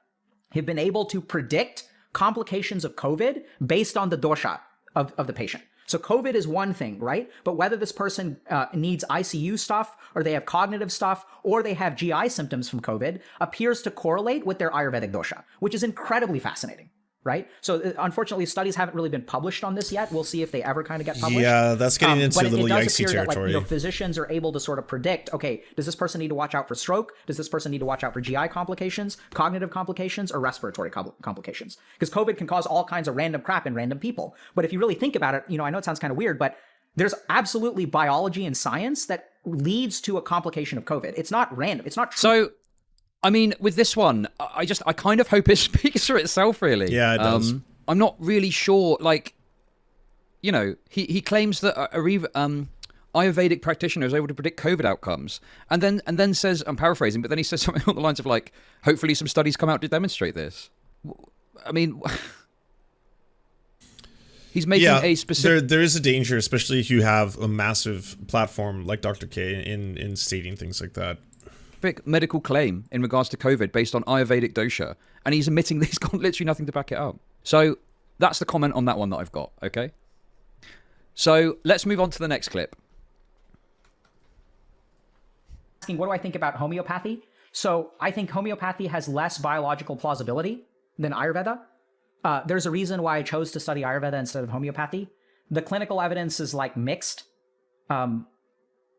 [SPEAKER 2] have been able to predict complications of COVID based on the dosha of the patient. So COVID is one thing, right? But whether this person needs ICU stuff or they have cognitive stuff or they have GI symptoms from COVID appears to correlate with their Ayurvedic dosha, which is incredibly fascinating, right? So unfortunately, studies haven't really been published on this yet. We'll see if they ever kind of get published.
[SPEAKER 1] Yeah, that's getting into a little yikesy territory.
[SPEAKER 2] That, like, physicians are able to sort of predict, okay, does this person need to watch out for stroke? Does this person need to watch out for GI complications, cognitive complications, or respiratory complications? Because COVID can cause all kinds of random crap in random people. But if you really think about it, I know it sounds kind of weird, but there's absolutely biology and science that leads to a complication of COVID. It's not random. It's not true.
[SPEAKER 3] So I mean, with this one, I kind of hope it speaks for itself, really.
[SPEAKER 1] Yeah, it does.
[SPEAKER 3] I'm not really sure, like, you know, he claims that Ayurvedic practitioner is able to predict COVID outcomes, and then says, I'm paraphrasing, but then he says something along the lines of like, hopefully some studies come out to demonstrate this. I mean, he's making a specific.
[SPEAKER 1] There is a danger, especially if you have a massive platform like Dr. K in stating things like that.
[SPEAKER 3] Medical claim in regards to COVID based on Ayurvedic dosha, and he's admitting that he's got literally nothing to back it up. So that's the comment on that one that I've got. Okay. So let's move on to the next clip.
[SPEAKER 2] What do I think about homeopathy? So I think homeopathy has less biological plausibility than Ayurveda. There's a reason why I chose to study Ayurveda instead of homeopathy. The clinical evidence is like mixed.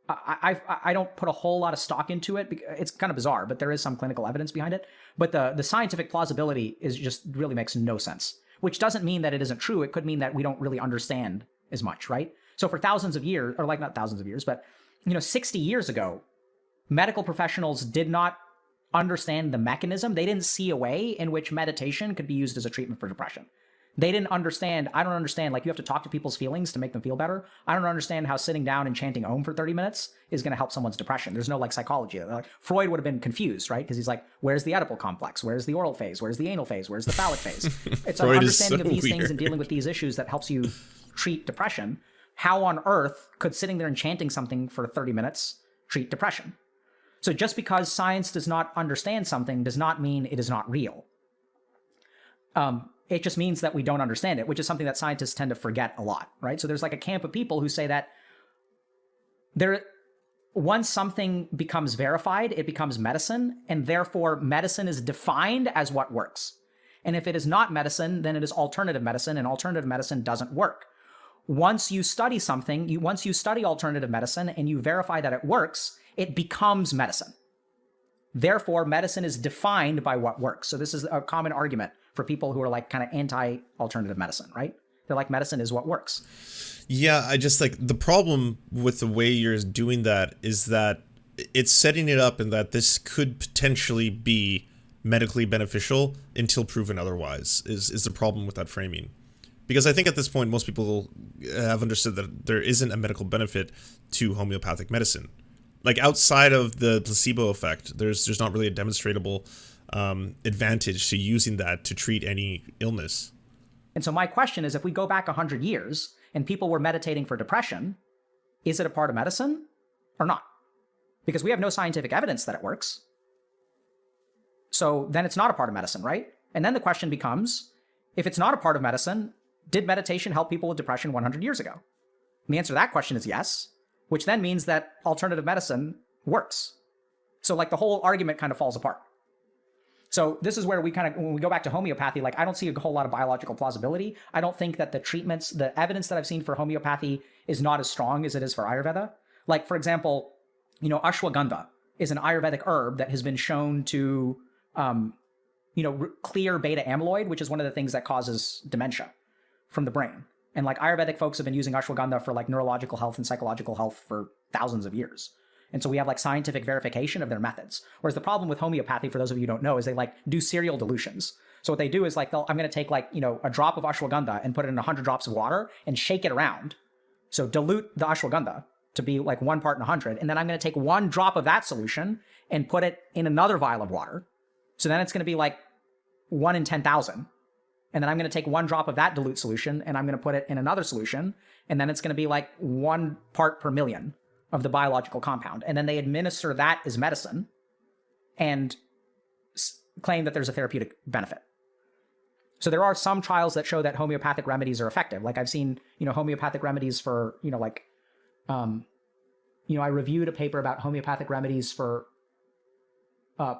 [SPEAKER 2] I don't put a whole lot of stock into it. It's kind of bizarre, but there is some clinical evidence behind it. But the scientific plausibility is just really makes no sense, which doesn't mean that it isn't true. It could mean that we don't really understand as much, right? So for thousands of years, or like not thousands of years, but 60 years ago, medical professionals did not understand the mechanism. They didn't see a way in which meditation could be used as a treatment for depression. They didn't understand. I don't understand. Like, you have to talk to people's feelings to make them feel better. I don't understand how sitting down and chanting Om for 30 minutes is going to help someone's depression. There's no like psychology. Like, Freud would have been confused, right? Because he's like, where's the Oedipal complex? Where's the oral phase? Where's the anal phase? Where's the phallic phase? It's an understanding of these things and dealing with these issues that helps you treat depression. How on earth could sitting there and chanting something for 30 minutes treat depression? So just because science does not understand something does not mean it is not real. It just means that we don't understand it, which is something that scientists tend to forget a lot, right? So there's like a camp of people who say that once something becomes verified, it becomes medicine, and therefore medicine is defined as what works. And if it is not medicine, then it is alternative medicine, and alternative medicine doesn't work. Once you study something, once you study alternative medicine and you verify that it works, it becomes medicine. Therefore, medicine is defined by what works. So this is a common argument for people who are like kind of anti-alternative medicine, right? They're like, medicine is what works.
[SPEAKER 1] Yeah, I just like the problem with the way you're doing that is that it's setting it up in that this could potentially be medically beneficial until proven otherwise is the problem with that framing. Because I think at this point, most people have understood that there isn't a medical benefit to homeopathic medicine. Like outside of the placebo effect, there's not really a demonstrable advantage to using that to treat any illness.
[SPEAKER 2] And so my question is, if we go back 100 years and people were meditating for depression, is it a part of medicine or not? Because we have no scientific evidence that it works. So then it's not a part of medicine, right? And then the question becomes, if it's not a part of medicine, did meditation help people with depression 100 years ago? And the answer to that question is yes, which then means that alternative medicine works. So like the whole argument kind of falls apart. So this is where we kind of, when we go back to homeopathy, like I don't see a whole lot of biological plausibility. I don't think that the treatments, the evidence that I've seen for homeopathy is not as strong as it is for Ayurveda. Like, for example, ashwagandha is an Ayurvedic herb that has been shown to, clear beta amyloid, which is one of the things that causes dementia from the brain. And like Ayurvedic folks have been using ashwagandha for like neurological health and psychological health for thousands of years. And so we have like scientific verification of their methods. Whereas the problem with homeopathy, for those of you who don't know, is they like do serial dilutions. So what they do is like, I'm going to take like, a drop of ashwagandha and put it in 100 drops of water and shake it around. So dilute the ashwagandha to be like 1 part in 100. And then I'm going to take 1 drop of that solution and put it in another vial of water. So then it's going to be like 1 in 10,000. And then I'm going to take 1 drop of that dilute solution and I'm going to put it in another solution. And then it's going to be like 1 part per million of the biological compound. And then they administer that as medicine and claim that there's a therapeutic benefit. So there are some trials that show that homeopathic remedies are effective. Like I've seen, homeopathic remedies for, I reviewed a paper about homeopathic remedies for a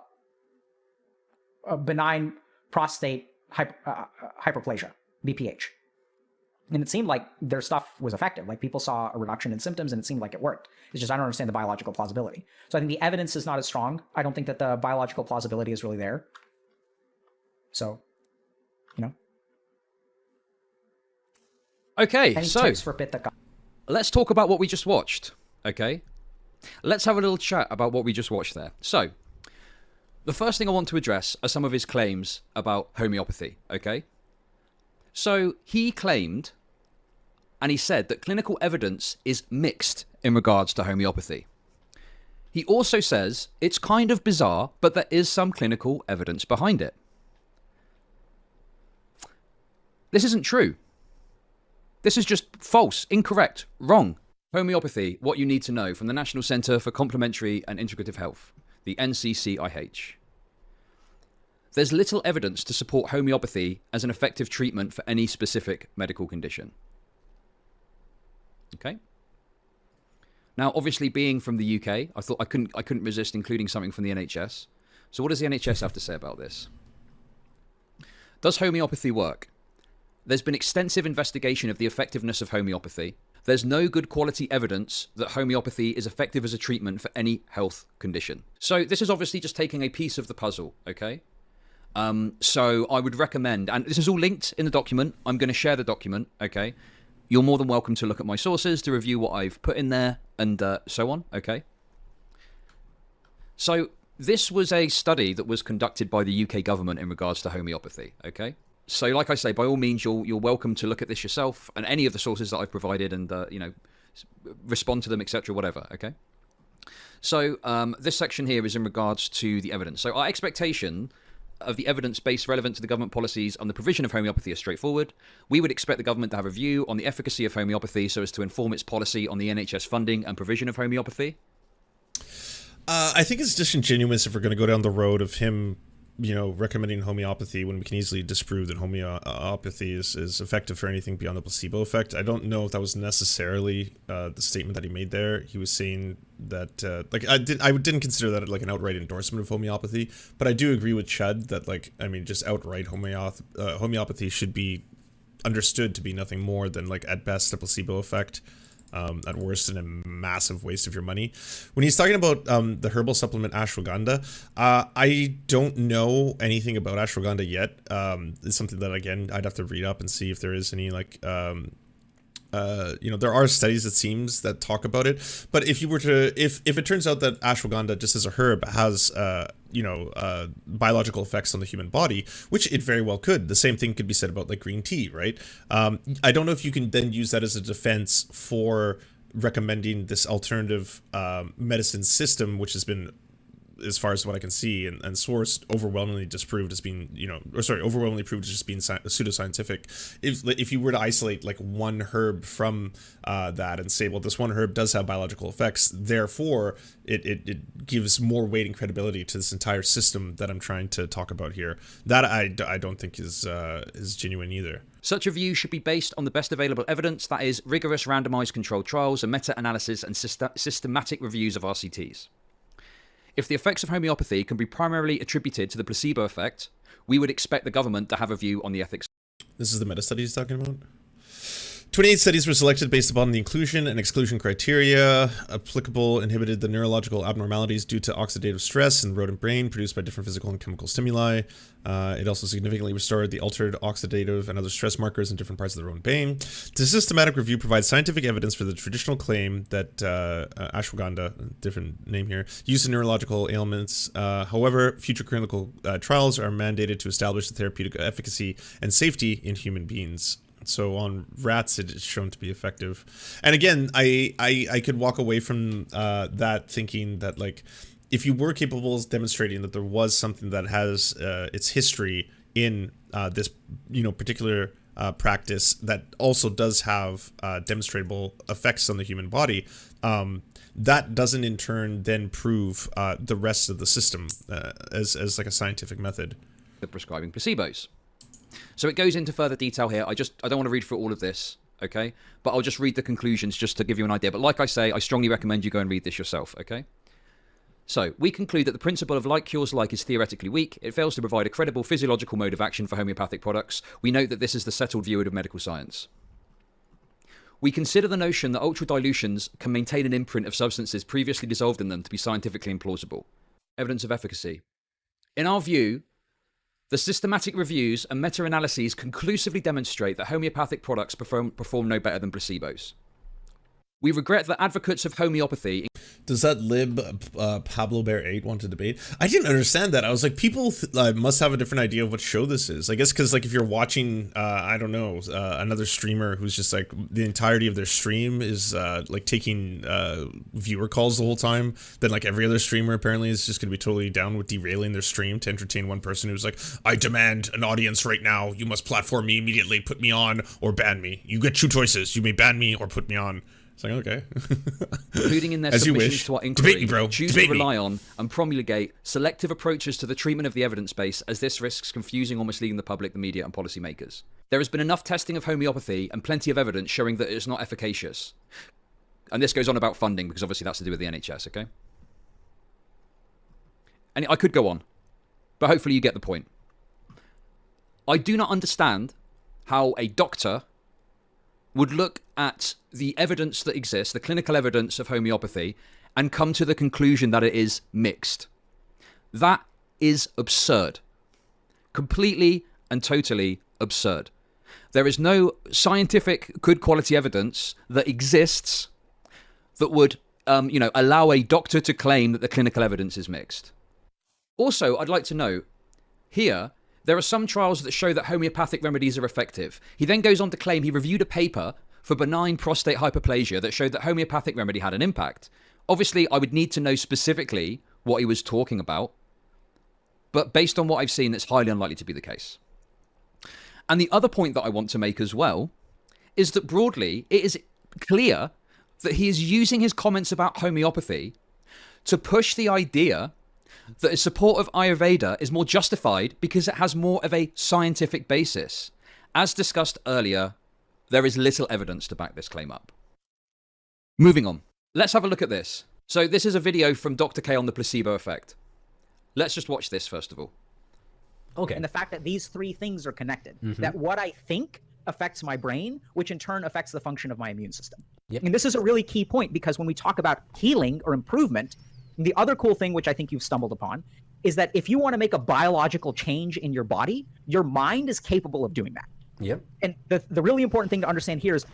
[SPEAKER 2] benign prostate hyperplasia, BPH. And it seemed like their stuff was effective. Like people saw a reduction in symptoms and it seemed like it worked. It's just I don't understand the biological plausibility. So I think the evidence is not as strong. I don't think that the biological plausibility is really there. So,
[SPEAKER 3] Okay,
[SPEAKER 2] any
[SPEAKER 3] so
[SPEAKER 2] tips for Pitta?
[SPEAKER 3] let's talk about what we just watched, okay? Let's have a little chat about what we just watched there. So, The first thing I want to address are some of his claims about homeopathy, okay? So he claimed, and he said that clinical evidence is mixed in regards to homeopathy. He also says it's kind of bizarre, but there is some clinical evidence behind it. This isn't true. This is just false, incorrect, wrong. Homeopathy, what you need to know, from the National Centre for Complementary and Integrative Health, the NCCIH. There's little evidence to support homeopathy as an effective treatment for any specific medical condition. Okay? Now, obviously, being from the UK, I thought I couldn't resist including something from the NHS. So what does the NHS have to say about this? Does homeopathy work? There's been extensive investigation of the effectiveness of homeopathy. There's no good quality evidence that homeopathy is effective as a treatment for any health condition. So this is obviously just taking a piece of the puzzle, okay? So I would recommend, and this is all linked in the document. I'm going to share the document, okay? You're more than welcome to look at my sources, to review what I've put in there, and so on, okay? So this was a study that was conducted by the UK government in regards to homeopathy, okay? So like I say, by all means, you're welcome to look at this yourself and any of the sources that I've provided and, you know, respond to them, etc., whatever, okay? So this section here is in regards to the evidence. So our expectation of the evidence base relevant to the government policies on the provision of homeopathy is straightforward. We would expect the government to have a view on the efficacy of homeopathy so as to inform its policy on the NHS funding and provision of homeopathy.
[SPEAKER 1] I think it's disingenuous if we're going to go down the road of him, you know, recommending homeopathy when we can easily disprove that homeopathy is effective for anything beyond the placebo effect. I don't know if that was necessarily the statement that he made there. He was saying that, like, I didn't consider that like an outright endorsement of homeopathy, but I do agree with Chud that, like, I mean, just outright homeopathy should be understood to be nothing more than, like, at best a placebo effect. At worst, in a massive waste of your money. When he's talking about the herbal supplement ashwagandha, I don't know anything about ashwagandha yet. It's something that, again, I'd have to read up and see if there is any, like, you know, there are studies, it seems, that talk about it. But if you were to, if it turns out that ashwagandha, just as a herb, has, you know, biological effects on the human body, which it very well could. The same thing could be said about, like, green tea, right? I don't know if you can then use that as a defense for recommending this alternative medicine system, which has been, as far as what I can see and sourced, overwhelmingly disproved as being, you know, or sorry, overwhelmingly proved as just being pseudoscientific. If you were to isolate, like, one herb from that and say, well, this one herb does have biological effects, therefore it gives more weight and credibility to this entire system that I'm trying to talk about here. That I don't think is genuine either.
[SPEAKER 3] Such a view should be based on the best available evidence, that is, rigorous randomized controlled trials and meta-analysis and systematic reviews of RCTs. If the effects of homeopathy can be primarily attributed to the placebo effect, we would expect the government to have a view on the ethics.
[SPEAKER 1] This is the meta-study he's talking about? 28 studies were selected based upon the inclusion and exclusion criteria. Applicable inhibited the neurological abnormalities due to oxidative stress in the rodent brain produced by different physical and chemical stimuli. It also significantly restored the altered oxidative and other stress markers in different parts of the rodent brain. The systematic review provides scientific evidence for the traditional claim that ashwagandha, different name here, used in neurological ailments. However, future clinical trials are mandated to establish the therapeutic efficacy and safety in human beings. So on rats, it is shown to be effective. And again, I could walk away from that thinking that, like, if you were capable of demonstrating that there was something that has its history in this, you know, particular practice that also does have demonstrable effects on the human body, that doesn't in turn then prove the rest of the system as like a scientific method.
[SPEAKER 3] The prescribing placebos. So it goes into further detail here. I don't want to read through all of this, okay? But I'll just read the conclusions just to give you an idea. But like I say, I strongly recommend you go and read this yourself, okay? So, we conclude that the principle of like cures like is theoretically weak. It fails to provide a credible physiological mode of action for homeopathic products. We note that this is the settled view of medical science. We consider the notion that ultra dilutions can maintain an imprint of substances previously dissolved in them to be scientifically implausible. Evidence of efficacy. In our view, the systematic reviews and meta-analyses conclusively demonstrate that homeopathic products perform no better than placebos. We regret that advocates of homeopathy...
[SPEAKER 1] Does that lib Pablo Bear 8 want to debate? I didn't understand that. I was like, people must have a different idea of what show this is. I guess because like if you're watching, I don't know, another streamer who's just like the entirety of their stream is like taking viewer calls the whole time, then like every other streamer apparently is just going to be totally down with derailing their stream to entertain one person who's like, I demand an audience right now. You must platform me immediately, put me on, or ban me. You get two choices. You may ban me or put me on. It's like, okay.
[SPEAKER 3] Including in their
[SPEAKER 1] As
[SPEAKER 3] submissions to our inquiry,
[SPEAKER 1] Debate me, bro.
[SPEAKER 3] choose
[SPEAKER 1] Debate
[SPEAKER 3] to rely
[SPEAKER 1] me.
[SPEAKER 3] on and promulgate selective approaches to the treatment of the evidence base, as this risks confusing or misleading the public, the media, and policymakers. There has been enough testing of homeopathy and plenty of evidence showing that it is not efficacious. And this goes on about funding, because obviously that's to do with the NHS, okay? And I could go on, but hopefully you get the point. I do not understand how a doctor would look at the evidence that exists, the clinical evidence of homeopathy, and come to the conclusion that it is mixed. That is absurd. Completely and totally absurd. There is no scientific good quality evidence that exists that would allow a doctor to claim that the clinical evidence is mixed. Also, I'd like to note, here, there are some trials that show that homeopathic remedies are effective. He then goes on to claim he reviewed a paper for benign prostate hyperplasia that showed that homeopathic remedy had an impact. Obviously, I would need to know specifically what he was talking about, but based on what I've seen, it's highly unlikely to be the case. And the other point that I want to make as well is that broadly, it is clear that he is using his comments about homeopathy to push the idea that his support of Ayurveda is more justified because it has more of a scientific basis. As discussed earlier, there is little evidence to back this claim up. Moving on. Let's have a look at this. So this is a video from Dr. K on the placebo effect. Let's just watch this first of all.
[SPEAKER 2] Okay. And the fact that these three things are connected, that what I think affects my brain, which in turn affects the function of my immune system.
[SPEAKER 4] Yep.
[SPEAKER 2] And this is a really key point, because when we talk about healing or improvement, the other cool thing, which I think you've stumbled upon, is that if you want to make a biological change in your body, your mind is capable of doing that.
[SPEAKER 4] Yep.
[SPEAKER 2] And the really important thing to understand here is,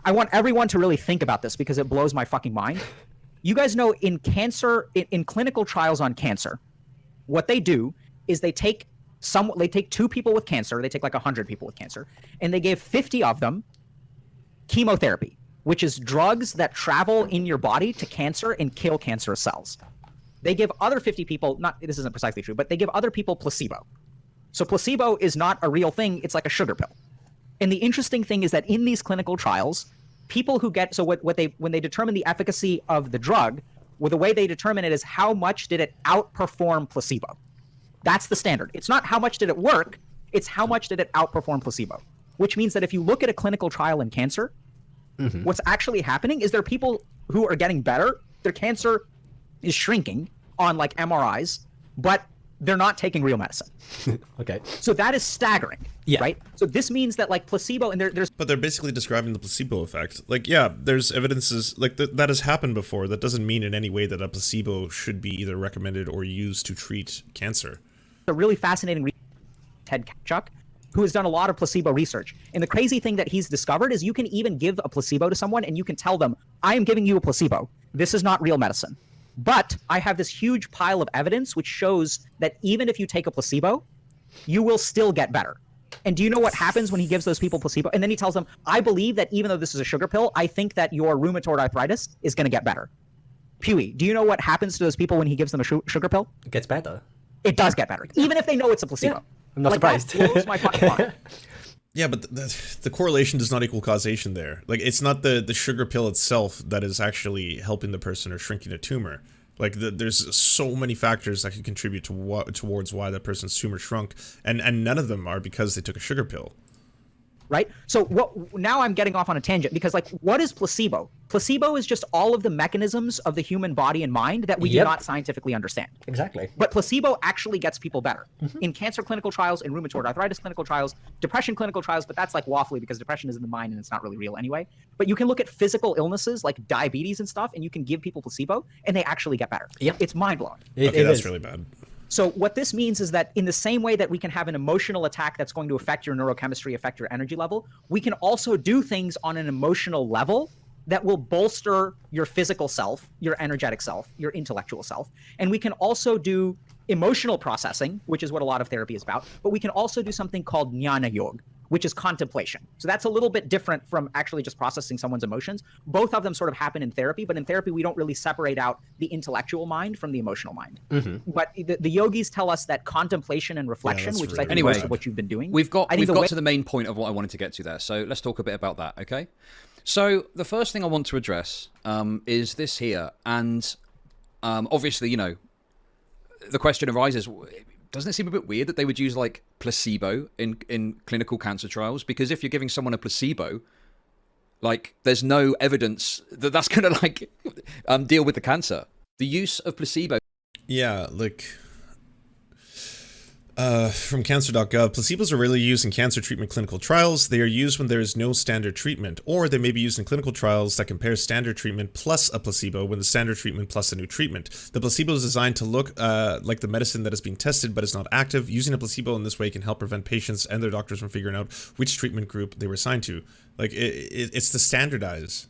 [SPEAKER 2] I want everyone to really think about this because it blows my fucking mind. You guys know in cancer, in clinical trials on cancer, what they do is they take two people with cancer, they take like 100 people with cancer, and they gave 50 of them chemotherapy, which is drugs that travel in your body to cancer and kill cancerous cells. They give other 50 people, this isn't precisely true, but they give other people placebo. So placebo is not a real thing, it's like a sugar pill. And the interesting thing is that in these clinical trials, people who get, when they determine the efficacy of the drug, the way they determine it is how much did it outperform placebo. That's the standard. It's not how much did it work, it's how much did it outperform placebo. Which means that if you look at a clinical trial in cancer, what's actually happening is there are people who are getting better, their cancer is shrinking on like MRIs, but they're not taking real medicine.
[SPEAKER 4] Okay.
[SPEAKER 2] So that is staggering,
[SPEAKER 4] Yeah.
[SPEAKER 2] right? So this means that like placebo, and there's
[SPEAKER 1] But they're basically describing the placebo effect. Like, yeah, there's evidences, like, that has happened before. That doesn't mean in any way that a placebo should be either recommended or used to treat cancer.
[SPEAKER 2] a really fascinating Ted Chuck, who has done a lot of placebo research. And the crazy thing that he's discovered is you can even give a placebo to someone and you can tell them, I am giving you a placebo. This is not real medicine. But I have this huge pile of evidence which shows that even if you take a placebo, you will still get better. And do you know what happens when he gives those people placebo? And then he tells them, I believe that even though this is a sugar pill, I think that your rheumatoid arthritis is going to get better. Pewee, do you know what happens to those people when he gives them a sugar pill?
[SPEAKER 4] It gets better.
[SPEAKER 2] It does get better, even if they know it's a placebo.
[SPEAKER 4] Yeah. I'm not surprised.
[SPEAKER 2] That blows my fucking mind.
[SPEAKER 1] Yeah, but the correlation does not equal causation there. Like, it's not the sugar pill itself that is actually helping the person or shrinking a tumor. Like, there's so many factors that could contribute to towards why that person's tumor shrunk, and none of them are because they took a sugar pill.
[SPEAKER 2] Right? So now I'm getting off on a tangent because, like, what is placebo? Placebo is just all of the mechanisms of the human body and mind that we do not scientifically understand.
[SPEAKER 4] Exactly.
[SPEAKER 2] But placebo actually gets people better. In cancer clinical trials, in rheumatoid arthritis clinical trials, depression clinical trials, but that's like waffly because depression is in the mind and it's not really real anyway. But you can look at physical illnesses like diabetes and stuff, and you can give people placebo and they actually get better.
[SPEAKER 4] Yep.
[SPEAKER 2] It's mind-blowing.
[SPEAKER 1] Okay, that's really bad.
[SPEAKER 2] So what this means is that in the same way that we can have an emotional attack that's going to affect your neurochemistry, affect your energy level, we can also do things on an emotional level that will bolster your physical self, your energetic self, your intellectual self. And we can also do emotional processing, which is what a lot of therapy is about, but we can also do something called jnana yoga, which is contemplation. So that's a little bit different from actually just processing someone's emotions. Both of them sort of happen in therapy, but in therapy, we don't really separate out the intellectual mind from the emotional mind. But the yogis tell us that contemplation and reflection, which is, I think, most of what you've been doing.
[SPEAKER 3] We've got to the main point of what I wanted to get to there. So let's talk a bit about that, okay? So the first thing I want to address is this here. And obviously, you know, the question arises, doesn't it seem a bit weird that they would use like placebo in clinical cancer trials? Because if you're giving someone a placebo, like there's no evidence that that's going to like deal with the cancer. The use of placebo.
[SPEAKER 1] Yeah, like from cancer.gov, placebos are rarely used in cancer treatment clinical trials. They are used when there is no standard treatment, or they may be used in clinical trials that compare standard treatment plus a placebo when the standard treatment plus a new treatment. The placebo is designed to look like the medicine that is being tested but is not active. Using a placebo in this way can help prevent patients and their doctors from figuring out which treatment group they were assigned to. Like it's to standardize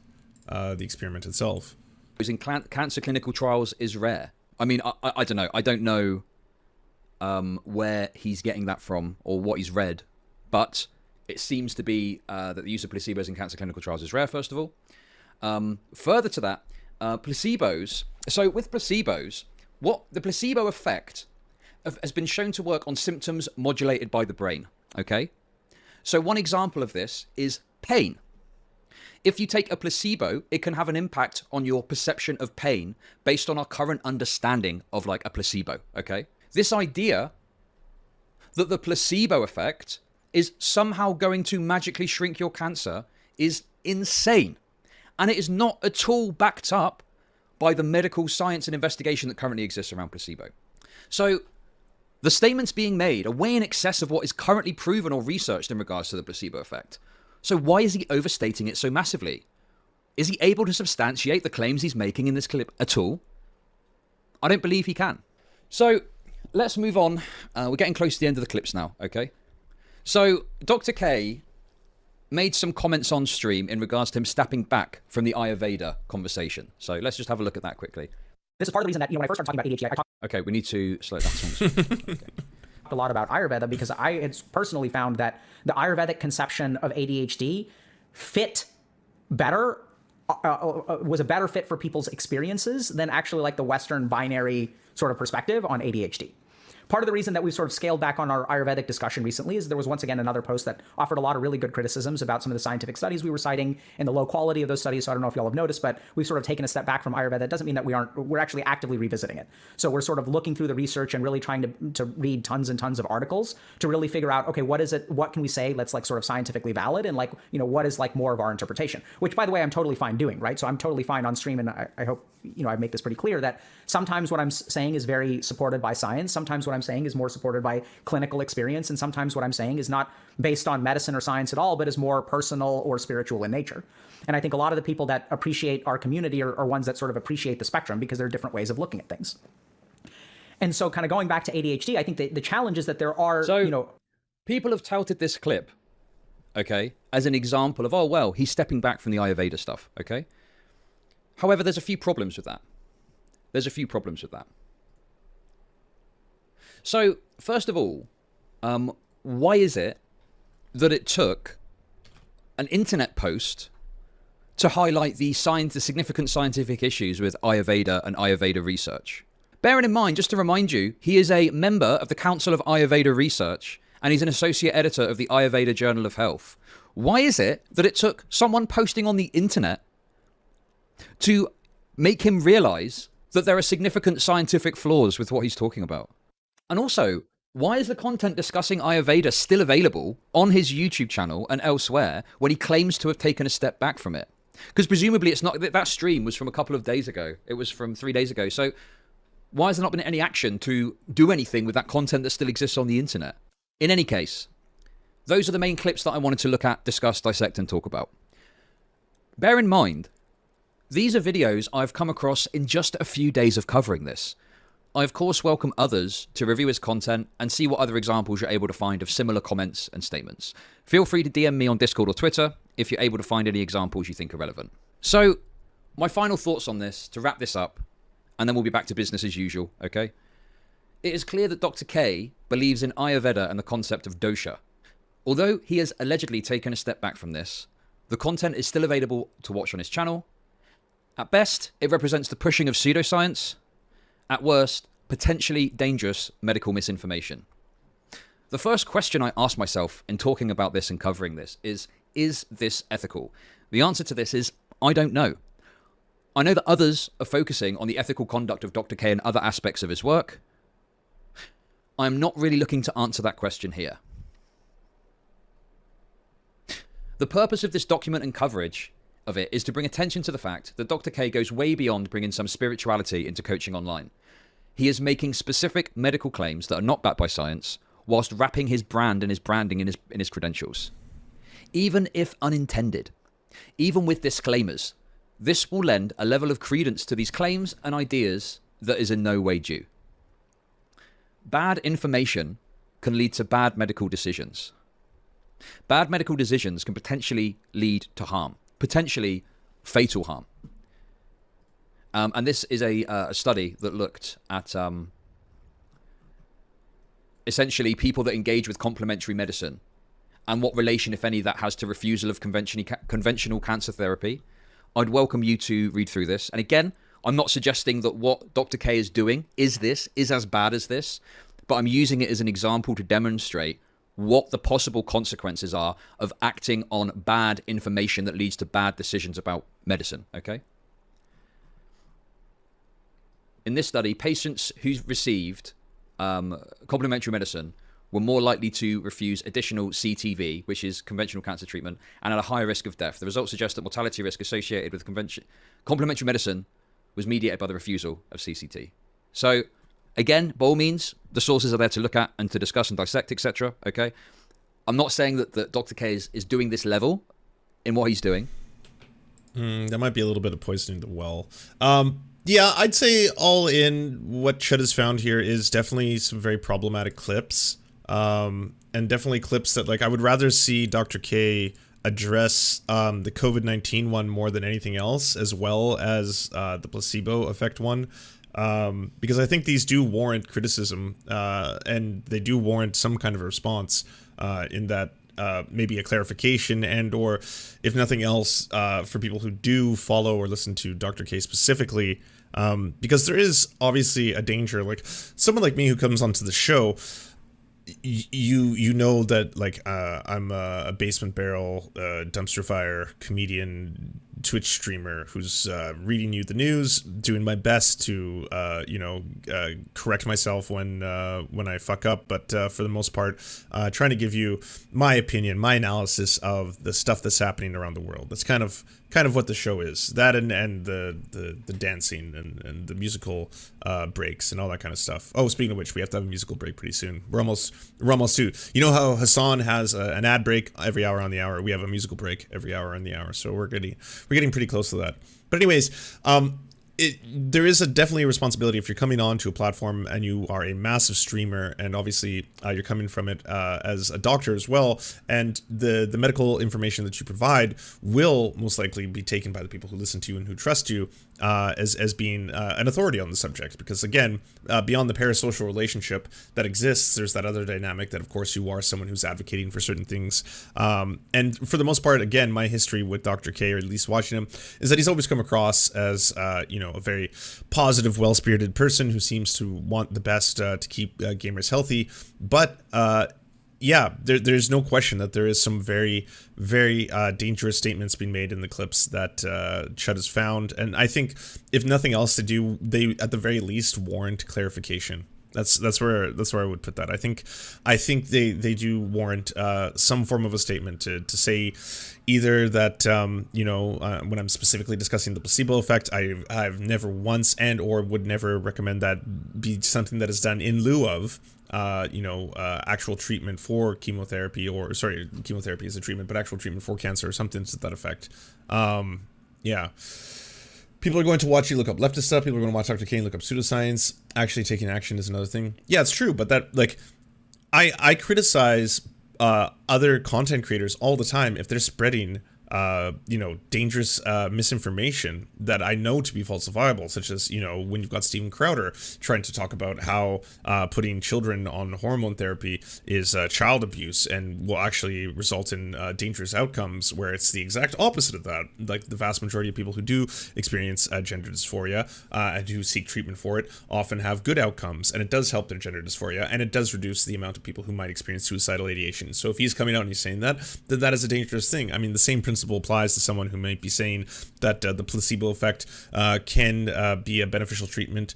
[SPEAKER 1] the experiment itself.
[SPEAKER 3] Using cancer clinical trials is rare. I mean, I don't know. I don't know where he's getting that from or what he's read, but it seems to be that the use of placebos in cancer clinical trials is rare, first of all. Further to that, placebos. So with placebos, what the placebo effect has been shown to work on symptoms modulated by the brain. Okay. So one example of this is pain. If you take a placebo, it can have an impact on your perception of pain based on our current understanding of like a placebo. Okay. This idea that the placebo effect is somehow going to magically shrink your cancer is insane. And it is not at all backed up by the medical science and investigation that currently exists around placebo. So the statements being made are way in excess of what is currently proven or researched in regards to the placebo effect. So why is he overstating it so massively? Is he able to substantiate the claims he's making in this clip at all? I don't believe he can. So let's move on. We're getting close to the end of the clips now, okay? So Dr. K made some comments on stream in regards to him stepping back from the Ayurveda conversation. So let's just have a look at that quickly.
[SPEAKER 2] This is part of the reason that, when I first started talking about ADHD, I talked
[SPEAKER 3] Okay, we need to slow down. Okay.
[SPEAKER 2] a lot about Ayurveda because I had personally found that the Ayurvedic conception of ADHD fit better, was a better fit for people's experiences than actually like the Western binary sort of perspective on ADHD. Part of the reason that we've sort of scaled back on our Ayurvedic discussion recently is there was once again another post that offered a lot of really good criticisms about some of the scientific studies we were citing and the low quality of those studies. So I don't know if y'all have noticed, but we've sort of taken a step back from Ayurveda. It doesn't mean that we're actually actively revisiting it. So we're sort of looking through the research and really trying to read tons and tons of articles to really figure out, okay, what is it? What can we say that's like sort of scientifically valid? And like, what is like more of our interpretation, which by the way, I'm totally fine doing, right? So I'm totally fine on stream. And I hope, I make this pretty clear that sometimes what I'm saying is very supported by science. Sometimes what I'm saying is more supported by clinical experience. And sometimes what I'm saying is not based on medicine or science at all, but is more personal or spiritual in nature. And I think a lot of the people that appreciate our community are ones that sort of appreciate the spectrum because there are different ways of looking at things. And so kind of going back to ADHD, I think the challenge is that there are,
[SPEAKER 3] people have touted this clip, okay, as an example of, oh, well, he's stepping back from the Ayurveda stuff, okay? However, there's a few problems with that. So, first of all, why is it that it took an internet post to highlight the significant scientific issues with Ayurveda and Ayurveda research? Bearing in mind, just to remind you, he is a member of the Council of Ayurveda Research, and he's an associate editor of the Ayurveda Journal of Health. Why is it that it took someone posting on the internet to make him realize that there are significant scientific flaws with what he's talking about? And also, why is the content discussing Ayurveda still available on his YouTube channel and elsewhere when he claims to have taken a step back from it? Because presumably it's not, that stream was from a couple of days ago. It was from 3 days ago. So why has there not been any action to do anything with that content that still exists on the internet? In any case, those are the main clips that I wanted to look at, discuss, dissect, and talk about. Bear in mind, these are videos I've come across in just a few days of covering this. I, of course, welcome others to review his content and see what other examples you're able to find of similar comments and statements. Feel free to DM me on Discord or Twitter if you're able to find any examples you think are relevant. So my final thoughts on this, to wrap this up, and then we'll be back to business as usual, okay? It is clear that Dr. K believes in Ayurveda and the concept of dosha. Although he has allegedly taken a step back from this, the content is still available to watch on his channel. At best, it represents the pushing of pseudoscience. At worst, potentially dangerous medical misinformation. The first question I ask myself in talking about this and covering this is this ethical? The answer to this is, I don't know. I know that others are focusing on the ethical conduct of Dr. K and other aspects of his work. I'm not really looking to answer that question here. The purpose of this document and coverage of it is to bring attention to the fact that Dr. K goes way beyond bringing some spirituality into coaching online. He is making specific medical claims that are not backed by science, whilst wrapping his brand and his branding in his credentials. Even if unintended, even with disclaimers, this will lend a level of credence to these claims and ideas that is in no way due. Bad information can lead to bad medical decisions. Bad medical decisions can potentially lead to harm, potentially fatal harm. And this is a study that looked at essentially people that engage with complementary medicine and what relation, if any, that has to refusal of conventional cancer therapy. I'd welcome you to read through this. And again, I'm not suggesting that what Dr. K is doing is as bad as this, but I'm using it as an example to demonstrate what the possible consequences are of acting on bad information that leads to bad decisions about medicine, okay? In this study, patients who received complementary medicine were more likely to refuse additional CTV, which is conventional cancer treatment, and at a higher risk of death. The results suggest that mortality risk associated with complementary medicine was mediated by the refusal of CCT. So, again, by all means, the sources are there to look at and to discuss and dissect, etc. Okay, I'm not saying that Dr. K is doing this level in what he's doing.
[SPEAKER 1] That might be a little bit of poisoning the well. Yeah, I'd say all in, what Chud has found here is definitely some very problematic clips. And definitely clips that, like, I would rather see Dr. K address the COVID-19 one more than anything else, as well as the placebo effect one. Because I think these do warrant criticism, and they do warrant some kind of a response in that maybe a clarification and or, if nothing else, for people who do follow or listen to Dr. K specifically, because there is obviously a danger. Like, someone like me who comes onto the show, you know that, like, I'm a basement barrel, dumpster fire comedian, Twitch streamer who's reading you the news, doing my best to correct myself when I fuck up, but for the most part, trying to give you my opinion, my analysis of the stuff that's happening around the world. That's kind of what the show is. That and the dancing and the musical breaks and all that kind of stuff. Oh, speaking of which, we have to have a musical break pretty soon. We're almost to. You know how Hassan has an ad break every hour on the hour? We have a musical break every hour on the hour. So we're getting pretty close to that. But anyways, there is definitely a responsibility if you're coming on to a platform and you are a massive streamer, and obviously you're coming from it as a doctor as well, and the medical information that you provide will most likely be taken by the people who listen to you and who trust you as being an authority on the subject. Because again, beyond the parasocial relationship that exists, there's that other dynamic that, of course, you are someone who's advocating for certain things. And for the most part, again, my history with Dr. K, or at least watching him, is that he's always come across as a very positive, well-spirited person who seems to want the best to keep gamers healthy. But yeah, there's no question that there is some very, very dangerous statements being made in the clips that Chud has found. And I think, if nothing else, they at the very least warrant clarification. That's where I would put that. I think they do warrant some form of a statement to say either that when I'm specifically discussing the placebo effect, I've never once and or would never recommend that be something that is done in lieu of actual treatment for chemotherapy, or sorry, chemotherapy is a treatment, but actual treatment for cancer or something to that effect. Yeah. People are going to watch you look up leftist stuff. People are going to watch Dr. K and look up pseudoscience. Actually taking action is another thing. Yeah, it's true, but that, like, I criticize other content creators all the time if they're spreading dangerous misinformation that I know to be falsifiable, such as, when you've got Steven Crowder trying to talk about how putting children on hormone therapy is child abuse and will actually result in dangerous outcomes, where it's the exact opposite of that. Like, the vast majority of people who do experience gender dysphoria and who seek treatment for it often have good outcomes, and it does help their gender dysphoria, and it does reduce the amount of people who might experience suicidal ideation. So if he's coming out and he's saying that, then that is a dangerous thing. I mean, the same principle applies to someone who might be saying that the placebo effect can be a beneficial treatment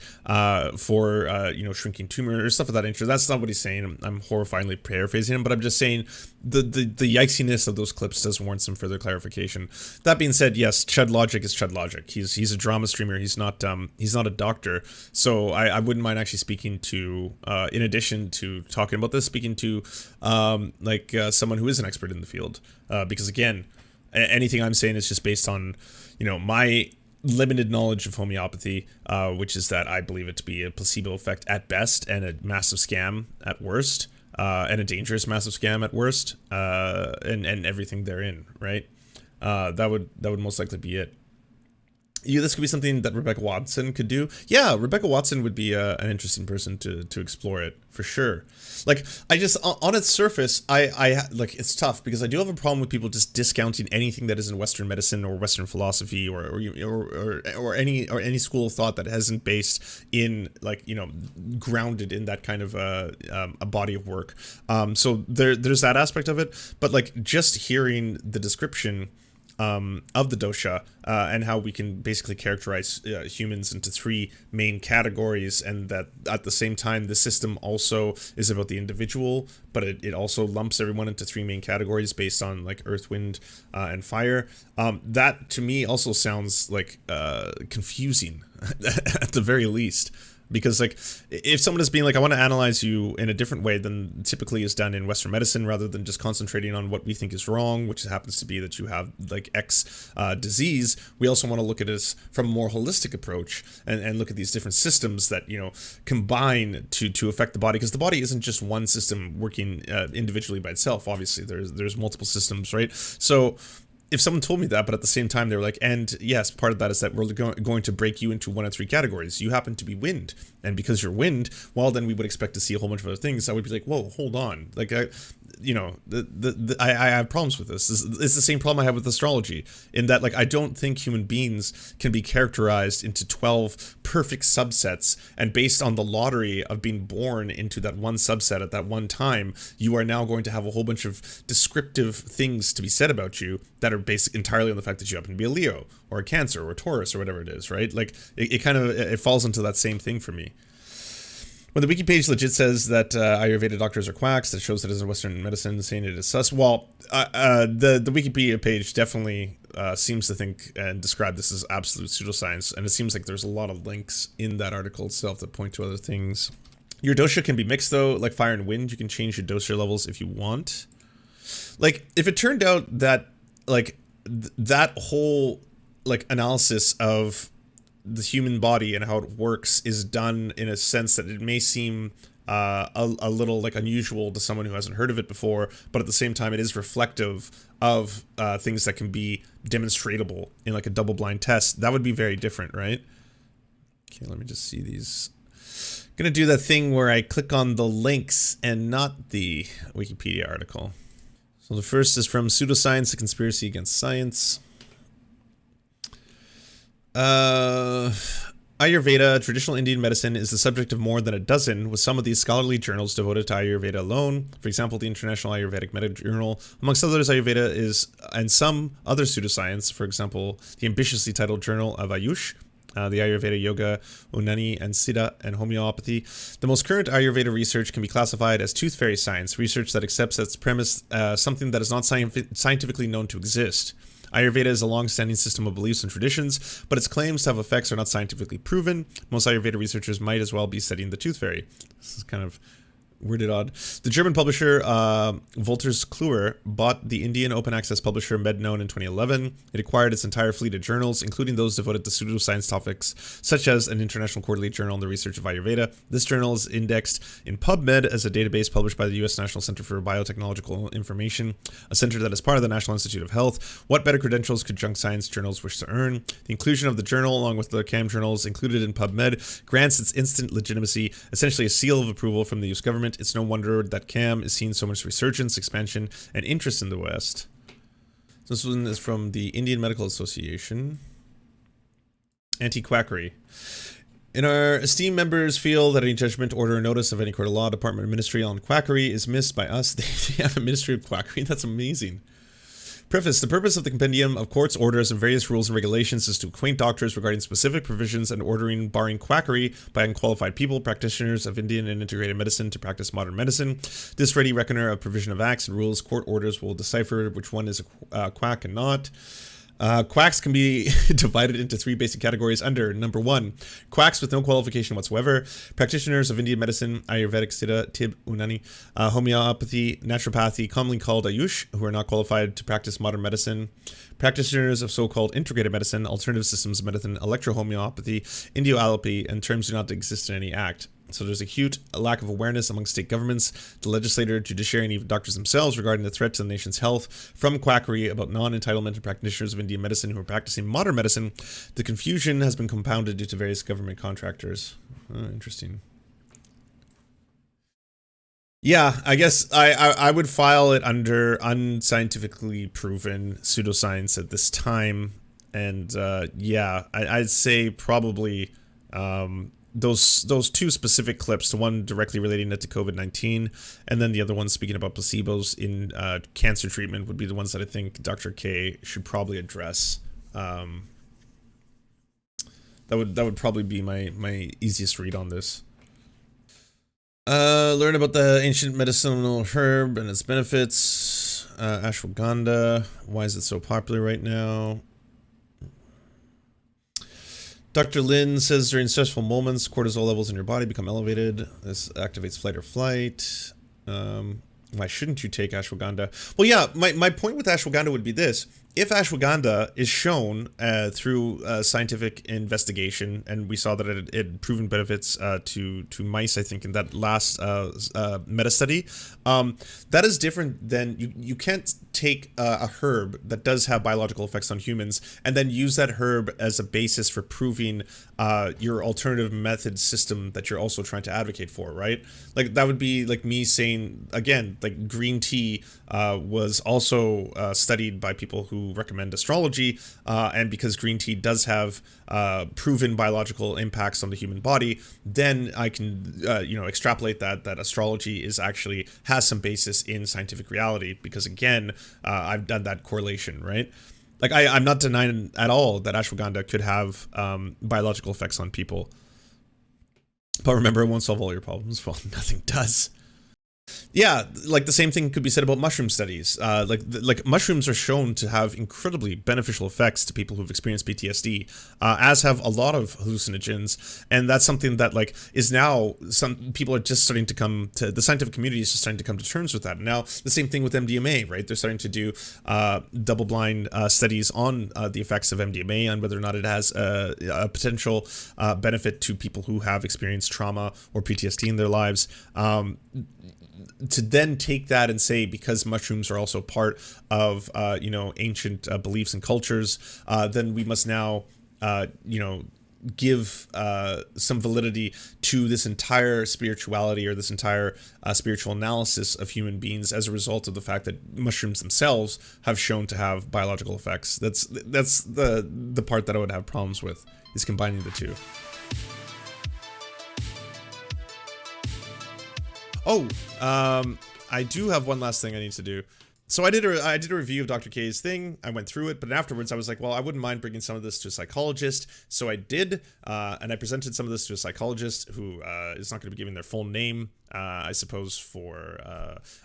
[SPEAKER 1] for shrinking tumor or stuff of that nature. That's not what he's saying. I'm horrifyingly paraphrasing him, but I'm just saying the yiceyness of those clips does warrant some further clarification. That being said, yes, Chud logic is Chud logic. He's a drama streamer. He's not a doctor. So I wouldn't mind actually speaking to, in addition to talking about this, speaking to someone who is an expert in the field, because again, anything I'm saying is just based on, my limited knowledge of homeopathy, which is that I believe it to be a placebo effect at best and a massive scam at worst, and a dangerous massive scam at worst, and everything therein, right? That would most likely be it. This could be something that Rebecca Watson could do. Yeah, Rebecca Watson would be an interesting person to explore it, for sure. Like, I just, on its surface, I it's tough, because I do have a problem with people just discounting anything that isn't Western medicine or Western philosophy or any school of thought that hasn't based in, grounded in that kind of a body of work. So there's that aspect of it, but just hearing the description of the dosha and how we can basically characterize humans into three main categories, and that at the same time the system also is about the individual, but it also lumps everyone into three main categories based on earth, wind, and fire. That to me also sounds confusing at the very least. Because if someone is being I want to analyze you in a different way than typically is done in Western medicine, rather than just concentrating on what we think is wrong, which happens to be that you have X disease, we also want to look at it from a more holistic approach and look at these different systems that combine to affect the body, because the body isn't just one system working individually by itself. Obviously, there's multiple systems, right? So if someone told me that, but at the same time they were and yes, part of that is that we're going to break you into one of three categories. You happen to be wind, and because you're wind, well, then we would expect to see a whole bunch of other things. I would be whoa, hold on. I have problems with this. It's the same problem I have with astrology, in that I don't think human beings can be characterized into 12 perfect subsets, and based on the lottery of being born into that one subset at that one time, you are now going to have a whole bunch of descriptive things to be said about you that are based entirely on the fact that you happen to be a Leo or a Cancer or a Taurus or whatever it is, right? It falls into that same thing for me. When the wiki page legit says that Ayurveda doctors are quacks, that shows that it's in Western medicine, saying it is sus. Well, the Wikipedia page definitely seems to think and describe this as absolute pseudoscience, and it seems like there's a lot of links in that article itself that point to other things. Your dosha can be mixed, though, like fire and wind. You can change your dosha levels if you want. If it turned out that, that whole, analysis of the human body and how it works is done in a sense that it may seem a little unusual to someone who hasn't heard of it before, but at the same time it is reflective of things that can be demonstratable in a double-blind test, that would be very different, right? Okay, let me just see these. I'm gonna do that thing where I click on the links and not the Wikipedia article. So the first is from Pseudoscience, a Conspiracy Against Science. Ayurveda, traditional Indian medicine, is the subject of more than a dozen, with some of these scholarly journals devoted to Ayurveda alone. For example, the International Ayurvedic Medical Journal. Amongst others, Ayurveda is, and some other pseudoscience, for example, the ambitiously titled Journal of Ayush, the Ayurveda, Yoga, Unani, and Siddha, and Homeopathy. The most current Ayurveda research can be classified as tooth fairy science, research that accepts as premise something that is not scientifically known to exist. Ayurveda is a long-standing system of beliefs and traditions, but its claims to have effects are not scientifically proven. Most Ayurveda researchers might as well be studying the tooth fairy. This is kind of Worded odd. The German publisher Wolters Kluwer bought the Indian open access publisher MedKnown in 2011. It acquired its entire fleet of journals, including those devoted to pseudoscience topics, such as an international quarterly journal on the research of Ayurveda. This journal is indexed in PubMed as a database published by the U.S. National Center for Biotechnological Information, a center that is part of the National Institute of Health. What better credentials could junk science journals wish to earn? The inclusion of the journal, along with the CAM journals included in PubMed, grants its instant legitimacy, essentially a seal of approval from the U.S. government. It's no wonder that CAM is seeing so much resurgence, expansion, and interest in the West. This one is from the Indian Medical Association. Anti-quackery. And our esteemed members feel that any judgment, order, or notice of any court of law, department, or ministry on quackery is missed by us. They have a ministry of quackery? That's amazing. Preface. The purpose of the compendium of courts, orders, and various rules and regulations is to acquaint doctors regarding specific provisions and ordering barring quackery by unqualified people, practitioners of Indian and integrated medicine to practice modern medicine. This ready reckoner of provision of acts and rules, court orders will decipher which one is a quack and not. Quacks can be divided into three basic categories under number 1, quacks with no qualification whatsoever, practitioners of Indian medicine, Ayurvedic, Siddha, Tib, Unani, homeopathy, naturopathy, commonly called Ayush, who are not qualified to practice modern medicine, practitioners of so-called integrated medicine, alternative systems of medicine, electrohomeopathy, Indioalopy, and terms do not exist in any act. So there's a huge lack of awareness among state governments, the legislature, judiciary, and even doctors themselves regarding the threat to the nation's health from quackery about non-entitlement practitioners of Indian medicine who are practicing modern medicine. The confusion has been compounded due to various government contractors. Interesting. Yeah, I guess I would file it under unscientifically proven pseudoscience at this time. And yeah, I'd say probably... those two specific clips, the one directly relating it to COVID-19, and then the other one speaking about placebos in cancer treatment, would be the ones that I think Dr. K should probably address. That would probably be my easiest read on this. Learn about the ancient medicinal herb and its benefits. Ashwagandha. Why is it so popular right now? Dr. Lin says during stressful moments, cortisol levels in your body become elevated. This activates fight or flight. Why shouldn't you take ashwagandha? Well, yeah, my point with ashwagandha would be this. If ashwagandha is shown through scientific investigation, and we saw that it had proven benefits to mice, I think, in that last meta study, that is different than you can't take a herb that does have biological effects on humans and then use that herb as a basis for proving your alternative method system that you're also trying to advocate for, right? Like that would be like me saying, again, like green tea was also studied by people who recommend astrology, and because green tea does have proven biological impacts on the human body, then I can extrapolate that astrology is actually has some basis in scientific reality, because again, I've done that correlation, right? Like I'm not denying at all that ashwagandha could have biological effects on people, but remember, it won't solve all your problems. Well, nothing does. Yeah, like the same thing could be said about mushroom studies. Like mushrooms are shown to have incredibly beneficial effects to people who've experienced PTSD, as have a lot of hallucinogens, and that's something that like is now some people are just starting to come to, the scientific community is just starting to come to terms with that. And now the same thing with MDMA, right? They're starting to do double-blind studies on the effects of MDMA and whether or not it has a potential benefit to people who have experienced trauma or PTSD in their lives. To then take that and say, because mushrooms are also part of ancient beliefs and cultures, then we must now give some validity to this entire spirituality or this entire spiritual analysis of human beings as a result of the fact that mushrooms themselves have shown to have biological effects. That's the part that I would have problems with, is combining the two. Oh, I do have one last thing I need to do. So I did a review of Dr. K's thing. I went through it, but afterwards I was like, well, I wouldn't mind bringing some of this to a psychologist. So I did, and I presented some of this to a psychologist who is not going to be giving their full name, I suppose, for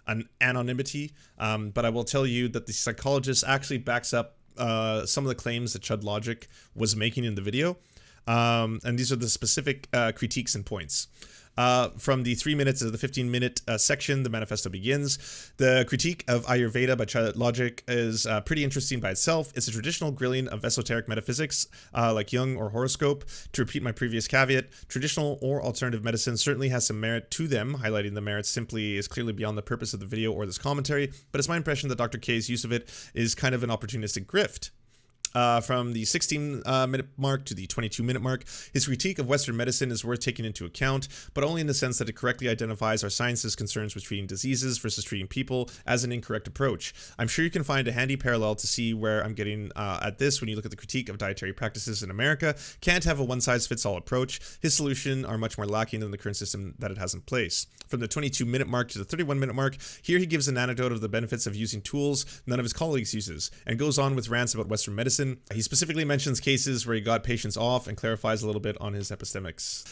[SPEAKER 1] an anonymity. But I will tell you that the psychologist actually backs up some of the claims that Chud Logic was making in the video. And these are the specific critiques and points. From the 3 minutes to the 15-minute section, the manifesto begins. The critique of Ayurveda by Chud is pretty interesting by itself. It's a traditional grilling of esoteric metaphysics, like Jung or horoscope. To repeat my previous caveat, traditional or alternative medicine certainly has some merit to them. Highlighting the merits simply is clearly beyond the purpose of the video or this commentary, but it's my impression that Dr. K's use of it is kind of an opportunistic grift. From the 16-minute mark to the 22-minute mark, his critique of Western medicine is worth taking into account, but only in the sense that it correctly identifies our science's concerns with treating diseases versus treating people as an incorrect approach. I'm sure you can find a handy parallel to see where I'm getting at this when you look at the critique of dietary practices in America. Can't have a one-size-fits-all approach. His solution are much more lacking than the current system that it has in place. From the 22-minute mark to the 31-minute mark, here he gives an anecdote of the benefits of using tools none of his colleagues uses, and goes on with rants about Western medicine. He specifically mentions cases where he got patients off and clarifies a little bit on his epistemics.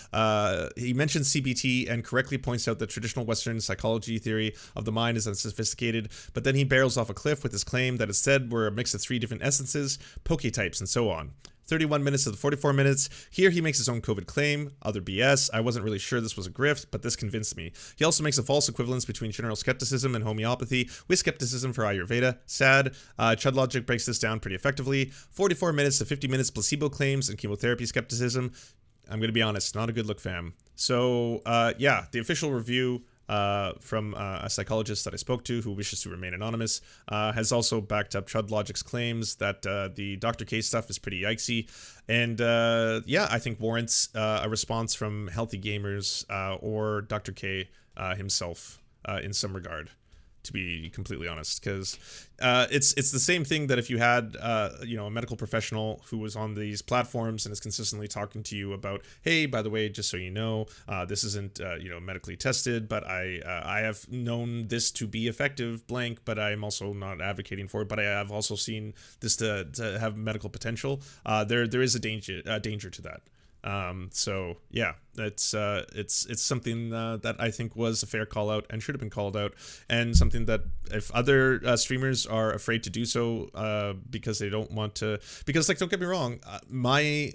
[SPEAKER 1] He mentions CBT and correctly points out that traditional Western psychology theory of the mind is unsophisticated, but then he barrels off a cliff with his claim that instead we're a mix of 3 different essences, poketypes, and so on. 31 minutes to the 44 minutes. Here he makes his own COVID claim, other BS. I wasn't really sure this was a grift, but this convinced me. He also makes a false equivalence between general skepticism and homeopathy, with skepticism for Ayurveda. Sad. Chud Logic breaks this down pretty effectively. 44 minutes to 50 minutes placebo claims and chemotherapy skepticism. I'm going to be honest, not a good look, fam. So, yeah, the official review from a psychologist that I spoke to who wishes to remain anonymous has also backed up Chud Logic's claims that the Dr. K stuff is pretty yikesy, and yeah, I think warrants a response from healthy gamers or Dr. K himself in some regard, to be completely honest, because it's the same thing that if you had you know, a medical professional who was on these platforms and is consistently talking to you about, hey, by the way, just so you know, this isn't you know, medically tested, but I have known this to be effective blank, but I'm also not advocating for it, but I have also seen this to have medical potential. There is a danger to that. So yeah, it's something that I think was a fair call out and should have been called out, and something that if other streamers are afraid to do so because they don't want to, because like, don't get me wrong, my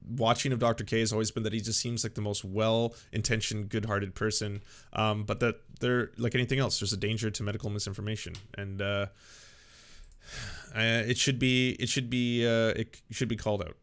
[SPEAKER 1] watching of Dr. K has always been that he just seems like the most well-intentioned, good-hearted person, but that there, like anything else, there's a danger to medical misinformation, and it should be called out.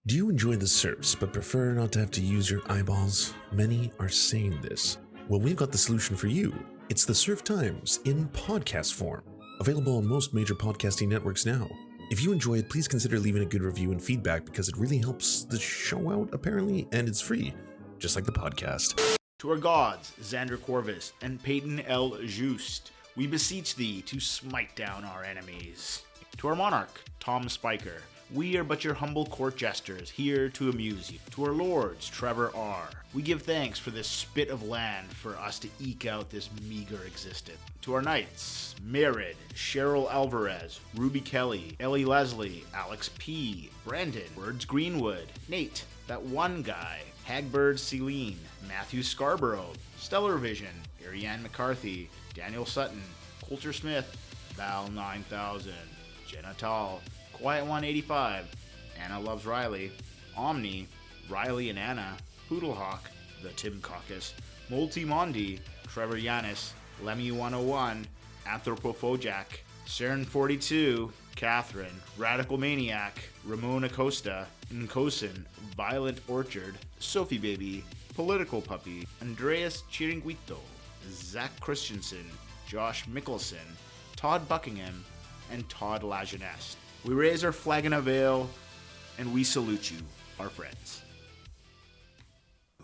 [SPEAKER 4] Do you enjoy the Serfs but prefer not to have to use your eyeballs? Many are saying this. Well, we've got the solution for you. It's the Serf Times in podcast form, available on most major podcasting networks now. If you enjoy it, please consider leaving a good review and feedback because it really helps the show out, apparently, and it's free, just like the podcast.
[SPEAKER 5] To our gods, Xander Corvus and Peyton L. Just, we beseech thee to smite down our enemies. To our monarch, Tom Spiker, we are but your humble court jesters, here to amuse you. To our lords, Trevor R., we give thanks for this spit of land for us to eke out this meager existence. To our knights, Merid, Cheryl Alvarez, Ruby Kelly, Ellie Leslie, Alex P., Brandon, Words Greenwood, Nate, that one guy, Hagbird Celine, Matthew Scarborough, Stellar Vision, Ariane McCarthy, Daniel Sutton, Coulter Smith, Val 9000, Jenna Tall, Quiet 185, Anna Loves Riley, Omni, Riley and Anna, Poodlehawk, The Tim Caucus, Multi Mondi, Trevor Yanis, Lemmy 101, Anthropophojack, Cern 42, Catherine, Radical Maniac, Ramon Acosta, Nkosin, Violent Orchard, Sophie Baby, Political Puppy, Andreas Chiringuito, Zach Christensen, Josh Mickelson, Todd Buckingham, and Todd Lajeunesse. We raise our flag in a veil, and we salute you, our friends.